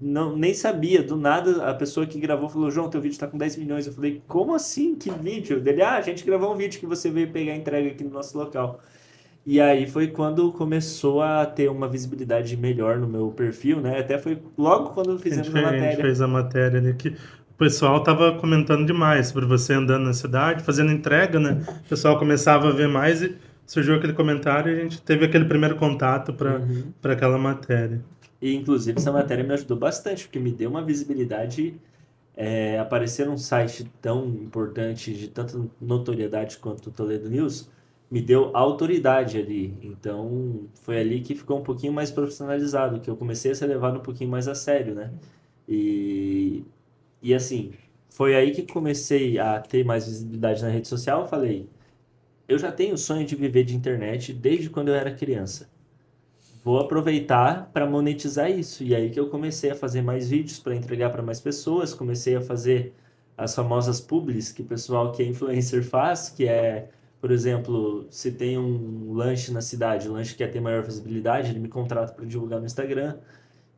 nem sabia, do nada a pessoa que gravou falou: João, teu vídeo tá com 10 milhões. Eu falei: como assim? Que vídeo? Dele: a gente gravou um vídeo que você veio pegar a entrega aqui no nosso local. E aí foi quando começou a ter uma visibilidade melhor no meu perfil, né? Até foi logo quando fizemos a A gente matéria. fez a matéria ali que o pessoal tava comentando demais sobre você andando na cidade, fazendo entrega, né? O pessoal começava a ver mais e surgiu aquele comentário e a gente teve aquele primeiro contato para aquela matéria. E, inclusive, essa matéria me ajudou bastante, porque me deu uma visibilidade. Aparecer num site tão importante, de tanta notoriedade quanto o Toledo News, me deu autoridade ali. Então, foi ali que ficou um pouquinho mais profissionalizado, que eu comecei a ser levado um pouquinho mais a sério, né? E, e assim, foi aí que comecei a ter mais visibilidade na rede social. Eu falei: eu já tenho o sonho de viver de internet desde quando eu era criança. Vou aproveitar para monetizar isso. E aí que eu comecei a fazer mais vídeos para entregar para mais pessoas, comecei a fazer as famosas publis que o pessoal que é influencer faz, que é, por exemplo, se tem um lanche na cidade, o lanche quer ter maior visibilidade, ele me contrata para divulgar no Instagram.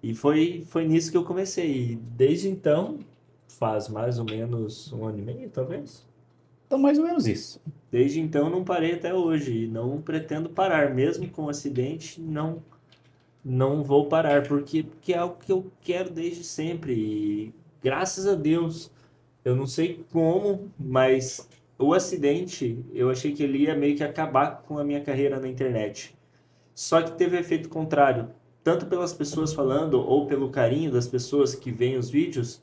E foi nisso que eu comecei. E desde então, faz mais ou menos um ano e meio, talvez. Então, mais ou menos isso. Desde então, não parei até hoje. E não pretendo parar. Mesmo com o acidente, não vou parar, porque é algo que eu quero desde sempre. E graças a Deus, eu não sei como, mas o acidente, eu achei que ele ia meio que acabar com a minha carreira na internet. Só que teve efeito contrário, tanto pelas pessoas falando ou pelo carinho das pessoas que veem os vídeos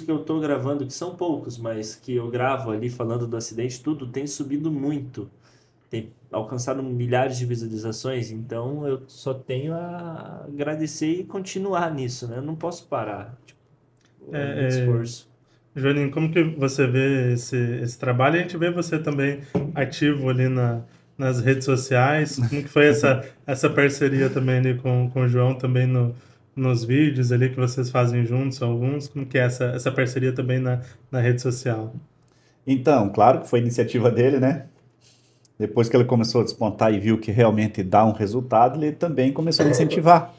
que eu estou gravando, que são poucos, mas que eu gravo ali falando do acidente, tudo tem subido muito. Tem alcançado milhares de visualizações, então eu só tenho a agradecer e continuar nisso, né? Eu não posso parar. Tipo, é muito esforço. Joaninho, como que você vê esse trabalho? A gente vê você também ativo ali nas redes sociais. Como que foi essa parceria também ali com o João, também nos vídeos ali que vocês fazem juntos, alguns? Como que é essa parceria também na rede social? Então, claro que foi iniciativa dele, né? Depois que ele começou a despontar e viu que realmente dá um resultado, ele também começou a incentivar.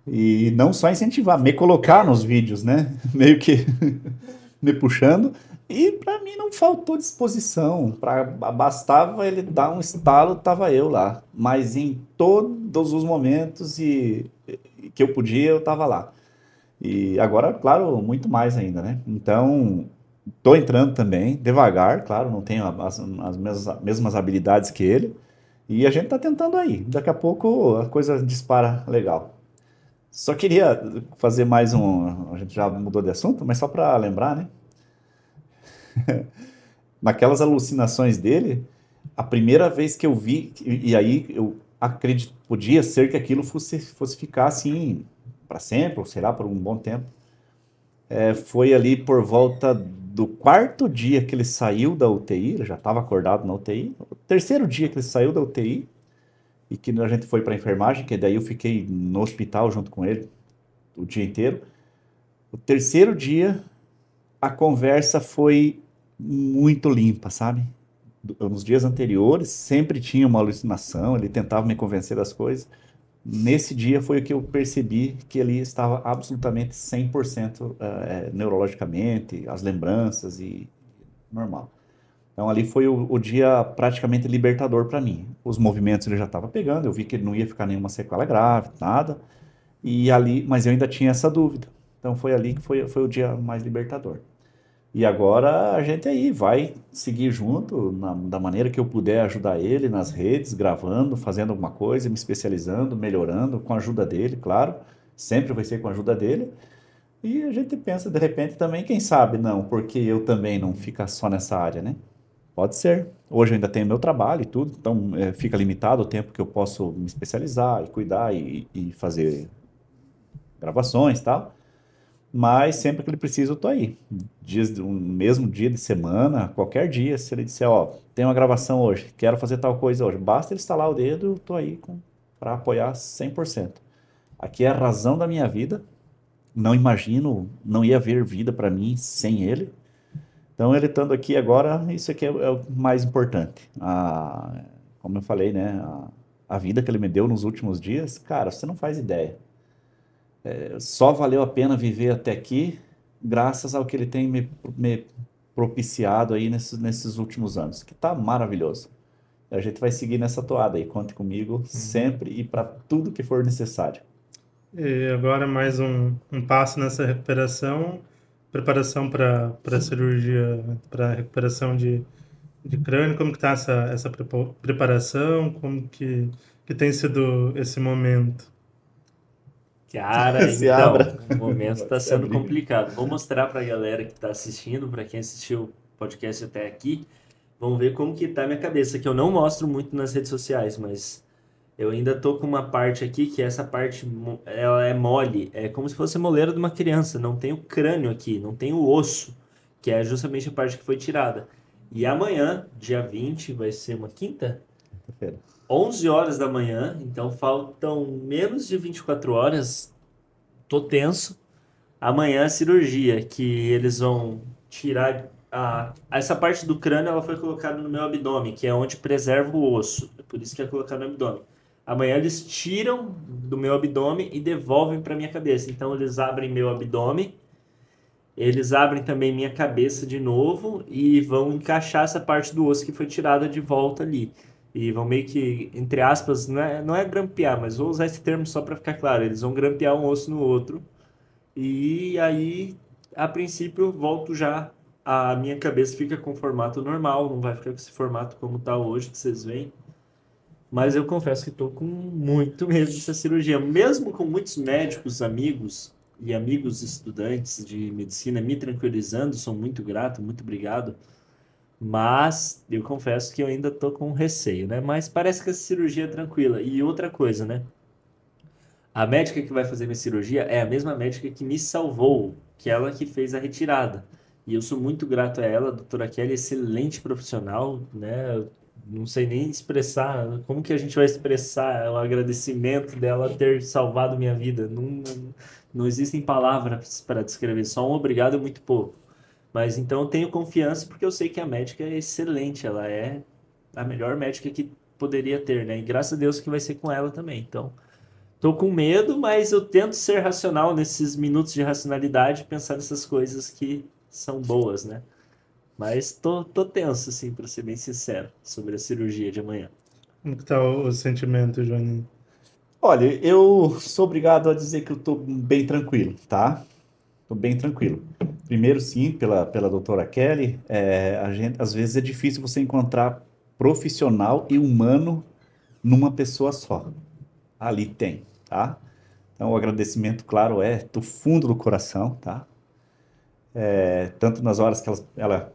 E não só incentivar, me colocar nos vídeos, né? Meio que me puxando. E para mim não faltou disposição. Bastava ele dar um estalo, tava eu lá. Mas em todos os momentos que eu podia, eu tava lá. E agora, claro, muito mais ainda, né? Então, tô entrando também, devagar, claro, não tenho as mesmas habilidades que ele. E a gente tá tentando aí. Daqui a pouco a coisa dispara legal. Só queria fazer mais um... A gente já mudou de assunto, mas só para lembrar, né? Naquelas alucinações dele, a primeira vez que eu vi, e aí eu acredito, podia ser que aquilo fosse ficar assim para sempre, ou sei lá, por um bom tempo. Foi ali por volta do quarto dia que ele saiu da UTI, ele já estava acordado na UTI. O terceiro dia que ele saiu da UTI e que a gente foi para a enfermagem, que daí eu fiquei no hospital junto com ele o dia inteiro. O terceiro dia, a conversa foi muito limpa, sabe? Nos dias anteriores, sempre tinha uma alucinação, ele tentava me convencer das coisas. Nesse dia foi o que eu percebi que ele estava absolutamente 100% neurologicamente, as lembranças e normal. Então ali foi o dia praticamente libertador para mim. Os movimentos ele já estava pegando, eu vi que ele não ia ficar nenhuma sequela grave, nada. E ali, mas eu ainda tinha essa dúvida. Então foi ali que foi o dia mais libertador. E agora a gente aí vai seguir junto da maneira que eu puder ajudar ele nas redes, gravando, fazendo alguma coisa, me especializando, melhorando, com a ajuda dele, claro. Sempre vai ser com a ajuda dele. E a gente pensa, de repente, também, quem sabe não, porque eu também não fica só nessa área, né? Pode ser. Hoje eu ainda tenho meu trabalho e tudo, então fica limitado o tempo que eu posso me especializar e cuidar e fazer gravações e tal. Mas sempre que ele precisa, eu tô aí. Um mesmo dia de semana, qualquer dia, se ele disser, ó, tem uma gravação hoje, quero fazer tal coisa hoje, basta ele estalar o dedo, eu tô aí para apoiar 100%. Aqui é a razão da minha vida. Não imagino, não ia haver vida para mim sem ele. Então, ele estando aqui agora, isso aqui é o mais importante. Como eu falei, né? A vida que ele me deu nos últimos dias, cara, você não faz ideia. Só valeu a pena viver até aqui, graças ao que ele tem me propiciado aí nesses últimos anos, que tá maravilhoso. A gente vai seguir nessa toada aí, conte comigo sempre e para tudo que for necessário. E agora mais um passo nessa recuperação, preparação para cirurgia, para recuperação de crânio. Como que tá essa preparação? Como que tem sido esse momento? Cara, Se então, abra. o momento está Se sendo abrir. complicado. Vou mostrar para a galera que está assistindo, para quem assistiu o podcast até aqui, vão ver como que tá minha cabeça, que eu não mostro muito nas redes sociais, mas eu ainda tô com uma parte aqui, que essa parte, ela é mole, é como se fosse a moleira de uma criança, não tem o crânio aqui, não tem o osso, que é justamente a parte que foi tirada. E amanhã, dia 20, vai ser uma quinta? 11 horas da manhã, então faltam menos de 24 horas, tô tenso. Amanhã a cirurgia, que eles vão tirar essa parte do crânio, ela foi colocada no meu abdômen, que é onde preserva o osso, é por isso que é colocado no abdômen. Amanhã eles tiram do meu abdômen e devolvem para minha cabeça. Então eles abrem meu abdômen, eles abrem também minha cabeça de novo e vão encaixar essa parte do osso que foi tirada de volta ali. E vão meio que, entre aspas, não é grampear, mas vou usar esse termo só para ficar claro. Eles vão grampear um osso no outro. E aí, a princípio, eu volto já. A minha cabeça fica com formato normal, não vai ficar com esse formato como tá hoje, que vocês veem. Mas eu confesso que estou com muito medo dessa cirurgia. Mesmo com muitos médicos, amigos e amigos estudantes de medicina me tranquilizando, sou muito grato, muito obrigado. Mas eu confesso que eu ainda tô com receio, né? Mas parece que essa cirurgia é tranquila. E outra coisa, né? A médica que vai fazer minha cirurgia é a mesma médica que me salvou, que ela que fez a retirada. E eu sou muito grato a ela, a doutora Kelly, excelente profissional, né? Eu não sei nem expressar, como que a gente vai expressar o agradecimento dela ter salvado minha vida? Não existem palavras para descrever, só um obrigado é muito pouco. Mas então eu tenho confiança porque eu sei que a médica é excelente, ela é a melhor médica que poderia ter, né? E graças a Deus que vai ser com ela também. Então, tô com medo, mas eu tento ser racional nesses minutos de racionalidade, pensar nessas coisas que são boas, né? Mas tô tenso, assim, para ser bem sincero, sobre a cirurgia de amanhã. Como que tá o sentimento, Joaninho? Olha, eu sou obrigado a dizer que eu tô bem tranquilo, tá? Tô bem tranquilo. Primeiro, sim, pela doutora Kelly, às vezes é difícil você encontrar profissional e humano numa pessoa só. Ali tem, tá? Então, o agradecimento, claro, é do fundo do coração, tá? Tanto nas horas que ela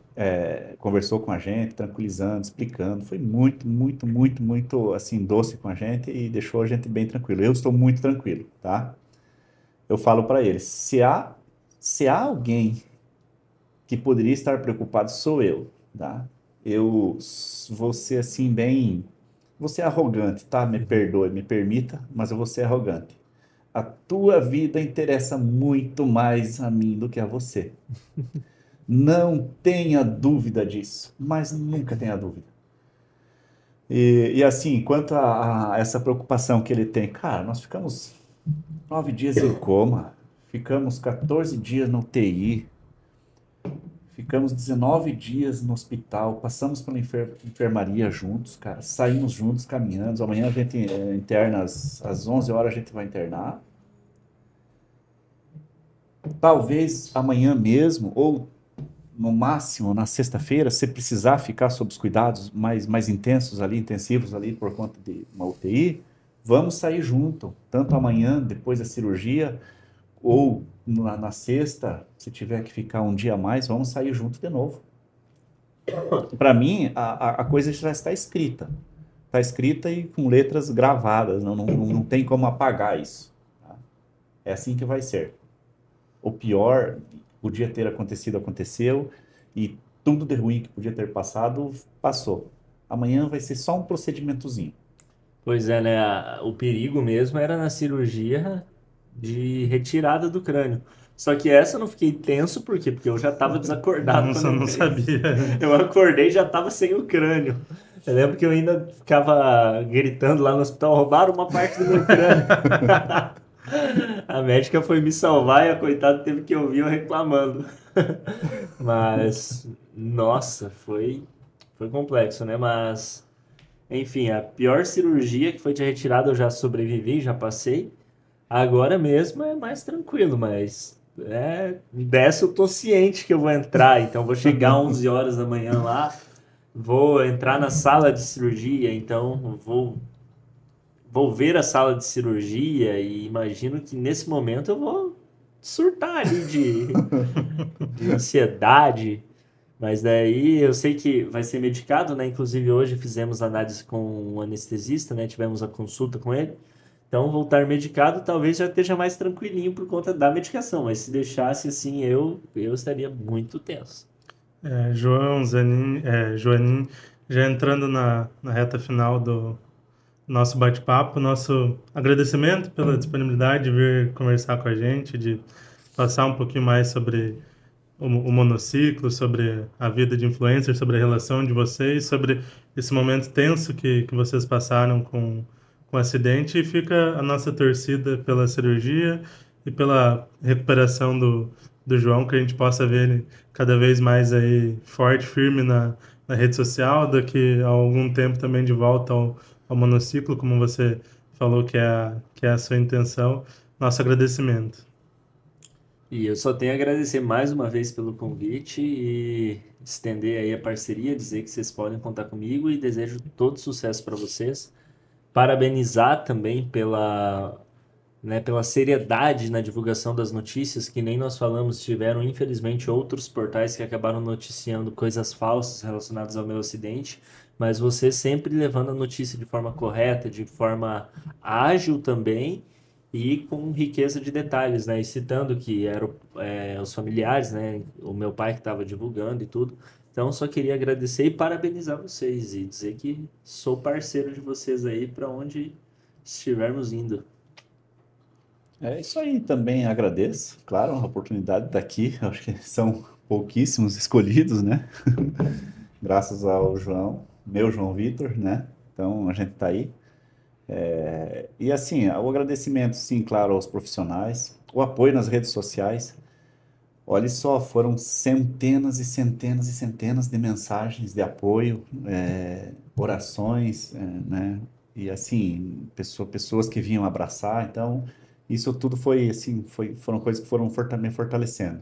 conversou com a gente, tranquilizando, explicando, foi muito, muito, muito, muito, assim, doce com a gente e deixou a gente bem tranquilo. Eu estou muito tranquilo, tá? Eu falo para eles, se há Se há alguém que poderia estar preocupado, sou eu, tá? Eu vou ser assim, bem. Vou ser arrogante, tá? Me perdoe, me permita, mas eu vou ser arrogante. A tua vida interessa muito mais a mim do que a você. Não tenha dúvida disso, mas nunca tenha dúvida. E assim, quanto a essa preocupação que ele tem, cara, nós ficamos 9 dias em coma, ficamos 14 dias na UTI, ficamos 19 dias no hospital, passamos pela enfermaria juntos, cara, saímos juntos, caminhando. Amanhã a gente interna às 11 horas, a gente vai internar. Talvez amanhã mesmo, ou no máximo na sexta-feira, se precisar ficar sob os cuidados mais intensos ali, intensivos ali por conta de uma UTI, vamos sair junto, tanto amanhã, depois da cirurgia, ou na sexta, se tiver que ficar um dia a mais, vamos sair junto de novo. Para mim, a coisa já está escrita. Está escrita e com letras gravadas, não tem como apagar isso. Tá? É assim que vai ser. O pior podia ter acontecido, aconteceu, e tudo de ruim que podia ter passado, passou. Amanhã vai ser só um procedimentozinho. Pois é, né? O perigo mesmo era na cirurgia de retirada do crânio. Só que essa eu não fiquei tenso, por quê? Porque eu já estava desacordado Não, quando eu não entrei. sabia. Eu acordei e já estava sem o crânio. Eu lembro que eu ainda ficava gritando lá no hospital, roubaram uma parte do meu crânio. A médica foi me salvar e a coitada teve que ouvir eu reclamando. Mas, nossa, foi complexo, né? Mas, enfim, a pior cirurgia que foi de retirada eu já sobrevivi, já passei. Agora mesmo é mais tranquilo, mas dessa eu tô ciente que eu vou entrar, então vou chegar 11 horas da manhã lá, vou entrar na sala de cirurgia, então vou ver a sala de cirurgia e imagino que nesse momento eu vou surtar ali de ansiedade, mas daí eu sei que vai ser medicado, né? Inclusive hoje fizemos análise com um anestesista, né? Tivemos a consulta com ele. Então, voltar medicado talvez já esteja mais tranquilinho por conta da medicação, mas se deixasse assim, eu estaria muito tenso. João, Zanin, Joanin, já entrando na reta final do nosso bate-papo, nosso agradecimento pela disponibilidade de vir conversar com a gente, de passar um pouquinho mais sobre o monociclo, sobre a vida de influencer, sobre a relação de vocês, sobre esse momento tenso que vocês passaram com o acidente, e fica a nossa torcida pela cirurgia e pela recuperação do João, que a gente possa ver ele cada vez mais aí forte, firme na rede social, daqui a algum tempo também de volta ao monociclo, como você falou que é a sua intenção. Nosso agradecimento. E eu só tenho a agradecer mais uma vez pelo convite e estender aí a parceria, dizer que vocês podem contar comigo e desejo todo sucesso para vocês. Parabenizar também pela seriedade na divulgação das notícias, que nem nós falamos, tiveram infelizmente outros portais que acabaram noticiando coisas falsas relacionadas ao meu acidente, mas você sempre levando a notícia de forma correta, de forma ágil também, e com riqueza de detalhes, né? E citando que eram os familiares, né? O meu pai que estava divulgando e tudo. Então, só queria agradecer e parabenizar vocês e dizer que sou parceiro de vocês aí para onde estivermos indo. É isso aí, também agradeço. Claro, a oportunidade de estar aqui. Acho que são pouquíssimos escolhidos, né? Graças ao João, meu João Vitor, né? Então, a gente está aí. E assim, o agradecimento, sim, claro, aos profissionais, o apoio nas redes sociais. Olha só, foram centenas e centenas e centenas de mensagens de apoio, orações, né? E assim, pessoas que vinham abraçar. Então, isso tudo foi assim, foram coisas que foram me fortalecendo.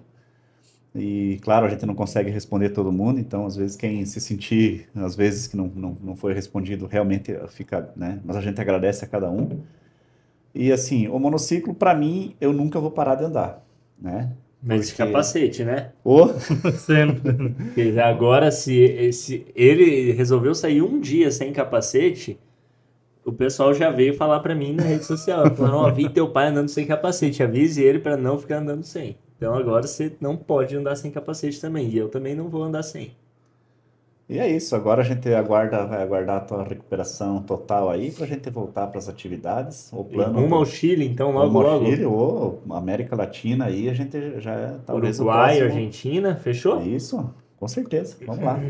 E claro, a gente não consegue responder todo mundo, então às vezes quem se sentir, às vezes que não foi respondido, realmente fica, né? Mas a gente agradece a cada um. E assim, o monociclo, para mim, eu nunca vou parar de andar, né? Mas de Porque capacete, né? Sempre. Porque agora, se ele resolveu sair um dia sem capacete, o pessoal já veio falar para mim na rede social. Falaram, ó, vi teu pai andando sem capacete, avise ele para não ficar andando sem. Então agora você não pode andar sem capacete também. E eu também não vou andar sem. E é isso, agora a gente vai aguardar a tua recuperação total aí pra gente voltar para as atividades. O E plano rumo ao Chile, então, rumo logo, ao logo. Chile ou América Latina aí, a gente já é talvez o Uruguai, próximo. Argentina, fechou? Isso, com certeza. Vamos lá.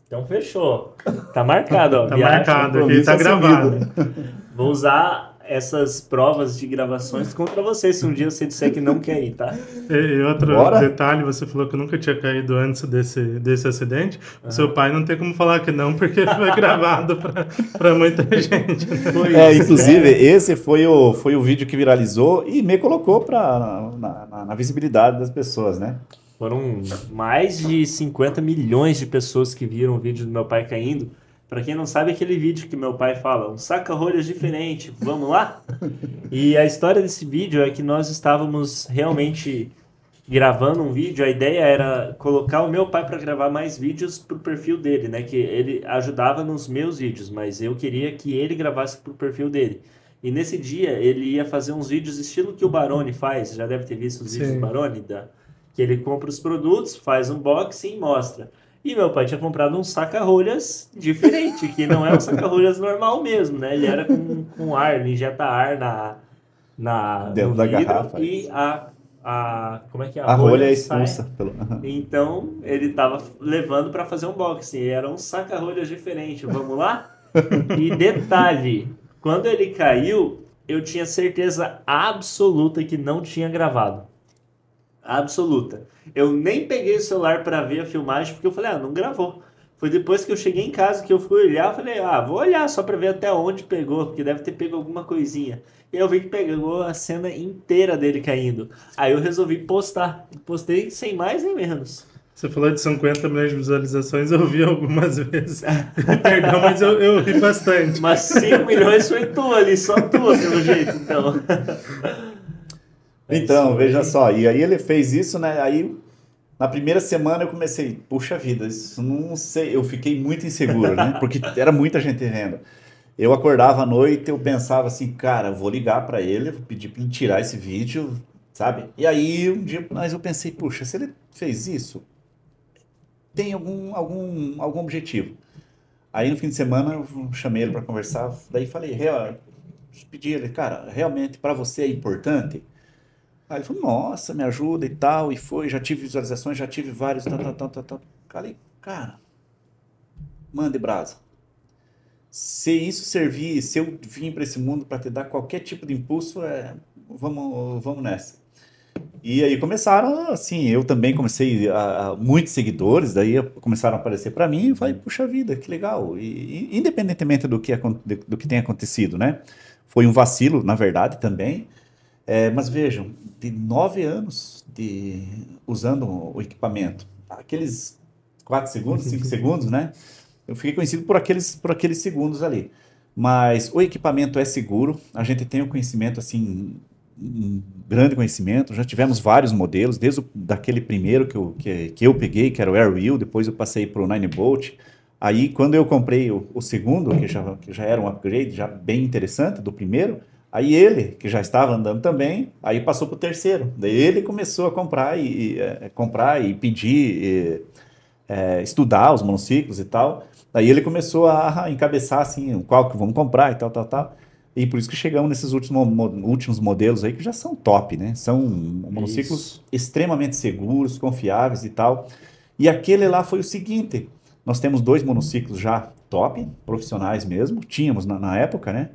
Então fechou. Tá marcado, ó. Tá Viagem. marcado, aqui compromisso tá gravado. assumido. Vou usar essas provas de gravações contra você se um dia você disser que não quer ir, tá? E outro Bora? detalhe, você falou que nunca tinha caído antes desse acidente. O seu pai não tem como falar que não, porque foi gravado pra muita gente. Né? Foi É, isso, inclusive, né? esse foi o vídeo que viralizou e me colocou na visibilidade das pessoas, né? Foram mais de 50 milhões de pessoas que viram o vídeo do meu pai caindo. Pra quem não sabe, aquele vídeo que meu pai fala, um saca-rolhas diferente, vamos lá? E a história desse vídeo é que nós estávamos realmente gravando um vídeo, a ideia era colocar o meu pai para gravar mais vídeos pro perfil dele, né? Que ele ajudava nos meus vídeos, mas eu queria que ele gravasse pro perfil dele. E nesse dia ele ia fazer uns vídeos estilo que o Barone faz, já deve ter visto os vídeos do Sim. Barone, que ele compra os produtos, faz um unboxing e mostra. E meu pai tinha comprado um saca-rolhas diferente, que não é um saca-rolhas normal mesmo, né? Ele era com ar, ele injeta ar Dentro no da vidro garrafa. e como é que é? A rolha é sai. expulsa pelo. Então, ele tava levando para fazer um unboxing. E era um saca-rolhas diferente. Vamos lá? E detalhe, quando ele caiu, eu tinha certeza absoluta que não tinha gravado. Absoluta. Eu nem peguei o celular para ver a filmagem, porque eu falei, não gravou. Foi depois que eu cheguei em casa que eu fui olhar, eu falei, vou olhar só para ver até onde pegou, porque deve ter pego alguma coisinha. E eu vi que pegou a cena inteira dele caindo. Aí eu resolvi postar. Postei sem mais nem menos. Você falou de 50 milhões de visualizações, eu vi algumas vezes. Perdão, mas eu ri bastante. Mas 5 milhões foi tua ali, só tua, pelo jeito, então. Então, veja só, e aí ele fez isso, né? Aí na primeira semana eu comecei, puxa vida, isso não sei, eu fiquei muito inseguro, né? Porque era muita gente vendo. Eu acordava à noite, eu pensava assim, cara, vou ligar para ele, vou pedir para ele tirar esse vídeo, sabe? E aí um dia, mas eu pensei, puxa, se ele fez isso, tem algum objetivo. Aí no fim de semana eu chamei ele para conversar, daí falei, pedi ele, cara, realmente para você é importante? Aí ele falou, nossa, me ajuda e tal, e foi, já tive visualizações, já tive vários, tal. Falei, cara, mande brasa. Se isso servir, se eu vim para esse mundo para te dar qualquer tipo de impulso, vamos nessa. E aí começaram, assim, eu também comecei muitos seguidores, daí começaram a aparecer para mim, e eu falei, puxa vida, que legal. E independentemente do que tem acontecido, né? Foi um vacilo, na verdade, também. Mas vejam, de 9 anos usando o equipamento, aqueles 4 segundos, 5 segundos, né? Eu fiquei conhecido por aqueles segundos ali. Mas o equipamento é seguro, a gente tem um conhecimento, assim, um grande conhecimento, já tivemos vários modelos, desde daquele primeiro que eu peguei, que era o Airwheel, depois eu passei para o 9-Bolt. Aí, quando eu comprei o segundo, que já era um upgrade, já bem interessante do primeiro, aí ele, que já estava andando também, aí passou para o terceiro. Daí ele começou a comprar e pedir, estudar os monociclos e tal. Daí ele começou a encabeçar assim, qual que vamos comprar e tal. E por isso que chegamos nesses últimos modelos aí que já são top, né? São monociclos extremamente seguros, confiáveis e tal. E aquele lá foi o seguinte, nós temos 2 monociclos já top, profissionais mesmo, tínhamos na época, né?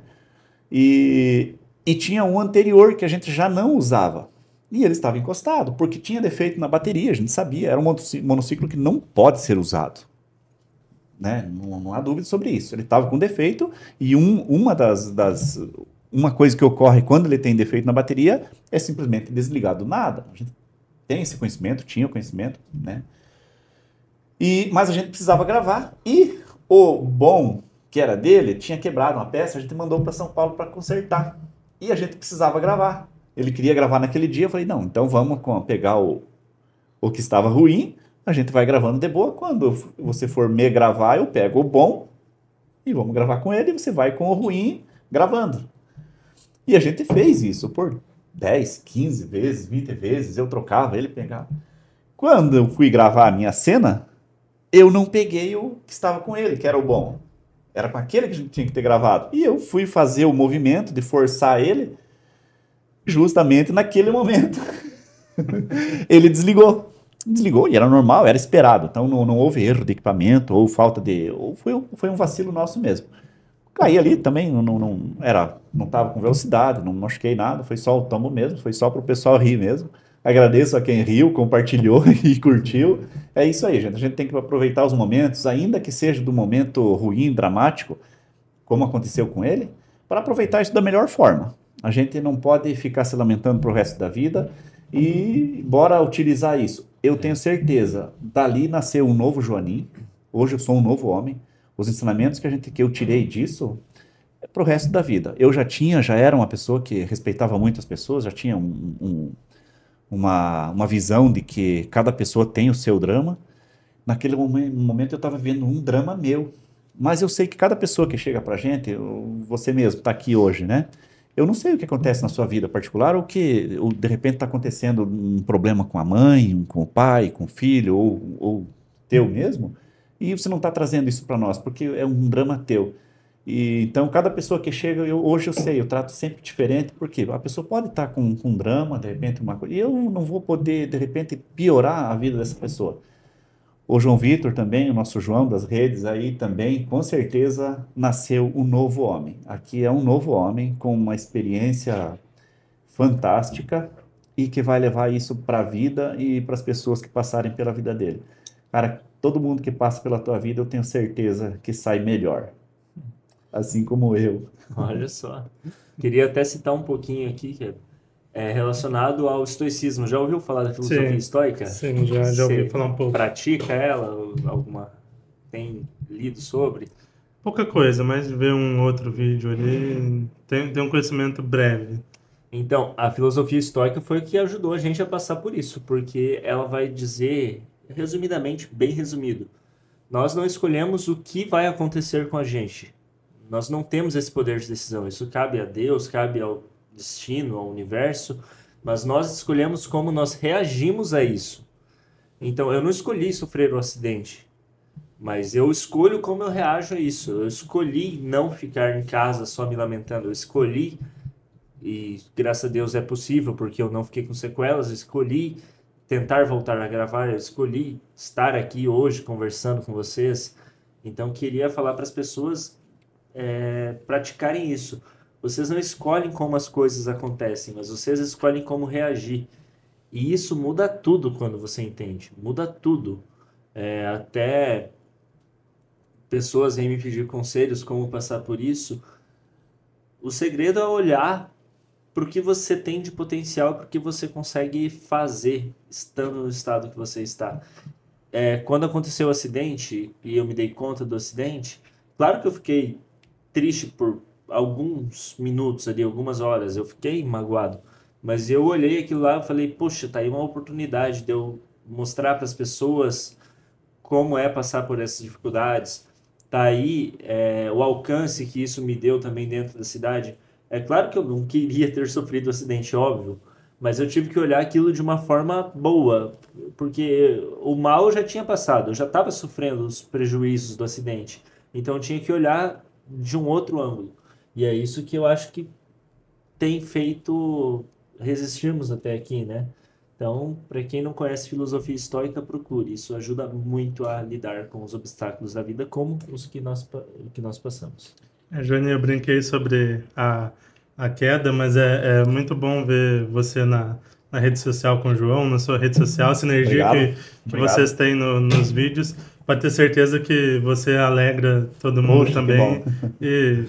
E tinha um anterior que a gente já não usava. E ele estava encostado, porque tinha defeito na bateria, a gente sabia. Era um monociclo que não pode ser usado. Né? Não há dúvida sobre isso. Ele estava com defeito e uma coisa que ocorre quando ele tem defeito na bateria é simplesmente desligar do nada. A gente tem esse conhecimento, tinha o conhecimento, né? Mas a gente precisava gravar e o bom que era dele, tinha quebrado uma peça, a gente mandou para São Paulo para consertar. E a gente precisava gravar. Ele queria gravar naquele dia, eu falei, não, então vamos pegar o que estava ruim, a gente vai gravando de boa. Quando você for me gravar, eu pego o bom e vamos gravar com ele, e você vai com o ruim gravando. E a gente fez isso por 10, 15 vezes, 20 vezes, eu trocava, ele pegava. Quando eu fui gravar a minha cena, eu não peguei o que estava com ele, que era o bom. Era com aquele que a gente tinha que ter gravado. E eu fui fazer o movimento de forçar ele justamente naquele momento. Ele desligou. Desligou e era normal, era esperado. Então não houve erro de equipamento ou falta de... Ou foi um vacilo nosso mesmo. Caí ali também, não estava com velocidade, não machuquei nada, foi só o tombo mesmo, foi só para o pessoal rir mesmo. Agradeço a quem riu, compartilhou e curtiu. É isso aí, gente. A gente tem que aproveitar os momentos, ainda que seja do momento ruim, dramático, como aconteceu com ele, para aproveitar isso da melhor forma. A gente não pode ficar se lamentando pro resto da vida e bora utilizar isso. Eu tenho certeza, dali nasceu um novo Joanim. Hoje eu sou um novo homem. Os ensinamentos que eu tirei disso é pro resto da vida. Eu já era uma pessoa que respeitava muito as pessoas, já tinha uma visão de que cada pessoa tem o seu drama. Naquele momento eu estava vivendo um drama meu. Mas eu sei que cada pessoa que chega pra gente, você mesmo está aqui hoje, né? Eu não sei o que acontece na sua vida particular ou de repente está acontecendo um problema com a mãe, com o pai, com o filho ou teu mesmo. E você não está trazendo isso para nós, porque é um drama teu. E, então, cada pessoa que chega, hoje eu sei, eu trato sempre diferente, porque a pessoa pode estar com um drama, de repente, uma coisa, e eu não vou poder, de repente, piorar a vida dessa pessoa. O João Vitor também, o nosso João das redes aí também, com certeza nasceu um novo homem. Aqui é um novo homem com uma experiência fantástica e que vai levar isso para a vida e para as pessoas que passarem pela vida dele. Cara, todo mundo que passa pela tua vida, eu tenho certeza que sai melhor. Assim como eu. Olha só. Queria até citar um pouquinho aqui, que é relacionado ao estoicismo. Já ouviu falar da filosofia estoica? Sim, já ouvi falar um pouco. Pratica ela? Alguma... Tem lido sobre? Pouca coisa, mas ver um outro vídeo ali, tem um conhecimento breve. Então, a filosofia estoica foi o que ajudou a gente a passar por isso, porque ela vai dizer, resumidamente, bem resumido, nós não escolhemos o que vai acontecer com a gente. Nós não temos esse poder de decisão. Isso cabe a Deus, cabe ao destino, ao universo, mas nós escolhemos como nós reagimos a isso. Então, eu não escolhi sofrer um acidente, mas eu escolho como eu reajo a isso. Eu escolhi não ficar em casa só me lamentando. Eu escolhi, e graças a Deus é possível, porque eu não fiquei com sequelas, eu escolhi tentar voltar a gravar, eu escolhi estar aqui hoje conversando com vocês. Então, queria falar para as pessoas praticarem isso. Vocês não escolhem como as coisas acontecem, mas vocês escolhem como reagir. E isso muda tudo quando você entende. Muda tudo. Até pessoas vêm me pedir conselhos como passar por isso. O segredo é olhar para o que você tem de potencial, para o que você consegue fazer estando no estado que você está. Quando aconteceu o acidente e eu me dei conta do acidente, claro que eu fiquei triste por alguns minutos ali, algumas horas, eu fiquei magoado, mas eu olhei aquilo lá e falei, poxa, tá aí uma oportunidade de eu mostrar para as pessoas como é passar por essas dificuldades, tá aí o alcance que isso me deu também dentro da cidade. É claro que eu não queria ter sofrido o acidente, óbvio, mas eu tive que olhar aquilo de uma forma boa, porque o mal já tinha passado, eu já estava sofrendo os prejuízos do acidente, então eu tinha que olhar de um outro ângulo. E é isso que eu acho que tem feito resistirmos até aqui, né? Então, para quem não conhece filosofia estoica, procure. Isso ajuda muito a lidar com os obstáculos da vida, como os que nós passamos. Joaninha, eu brinquei sobre a queda, mas é muito bom ver você na rede social com o João, na sua rede social, a sinergia que vocês têm nos vídeos. Pode ter certeza que você alegra todo mundo. Poxa, também. E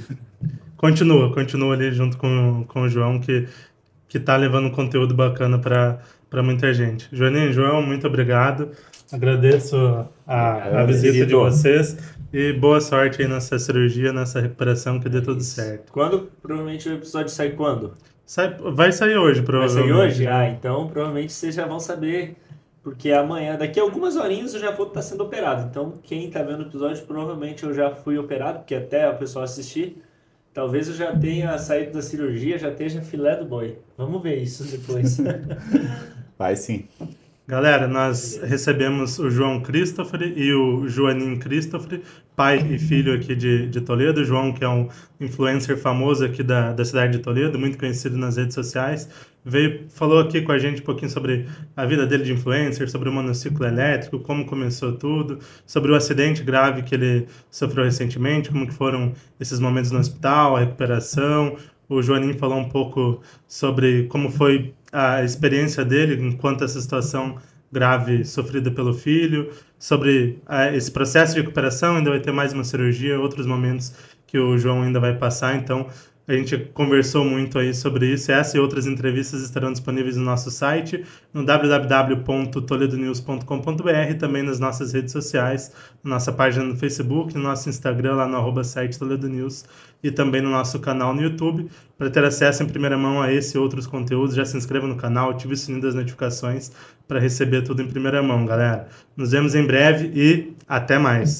continua ali junto com o João, que tá levando um conteúdo bacana para muita gente. Joaninha e João, muito obrigado. Agradeço a visita de vocês e boa sorte aí nessa cirurgia, nessa recuperação, que dê tudo certo. Quando? Provavelmente o episódio sai quando? Vai sair hoje, provavelmente. Vai sair hoje? Então provavelmente vocês já vão saber, porque amanhã, daqui a algumas horinhas, eu já vou estar sendo operado. Então quem está vendo o episódio, provavelmente eu já fui operado, porque até o pessoal assistir, Talvez eu já tenha saído da cirurgia, já esteja filé do boi. Vamos ver isso depois. Vai sim. Galera, nós recebemos o João Christopher e o Joanim Christopher, pai e filho aqui de Toledo. O João, que é um influencer famoso aqui da cidade de Toledo, muito conhecido nas redes sociais, falou aqui com a gente um pouquinho sobre a vida dele de influencer, sobre o monociclo elétrico, como começou tudo, sobre o acidente grave que ele sofreu recentemente, como que foram esses momentos no hospital, a recuperação. O Joanim falou um pouco sobre como foi a experiência dele enquanto essa situação grave sofrida pelo filho, sobre esse processo de recuperação, ainda vai ter mais uma cirurgia, outros momentos que o João ainda vai passar, então a gente conversou muito aí sobre isso. Essa e outras entrevistas estarão disponíveis no nosso site, no www.toledonews.com.br, também nas nossas redes sociais, na nossa página no Facebook, no nosso Instagram, lá no @site Toledo News, e também no nosso canal no YouTube. Para ter acesso em primeira mão a esse e outros conteúdos, já se inscreva no canal, ative o sininho das notificações para receber tudo em primeira mão, galera. Nos vemos em breve e até mais!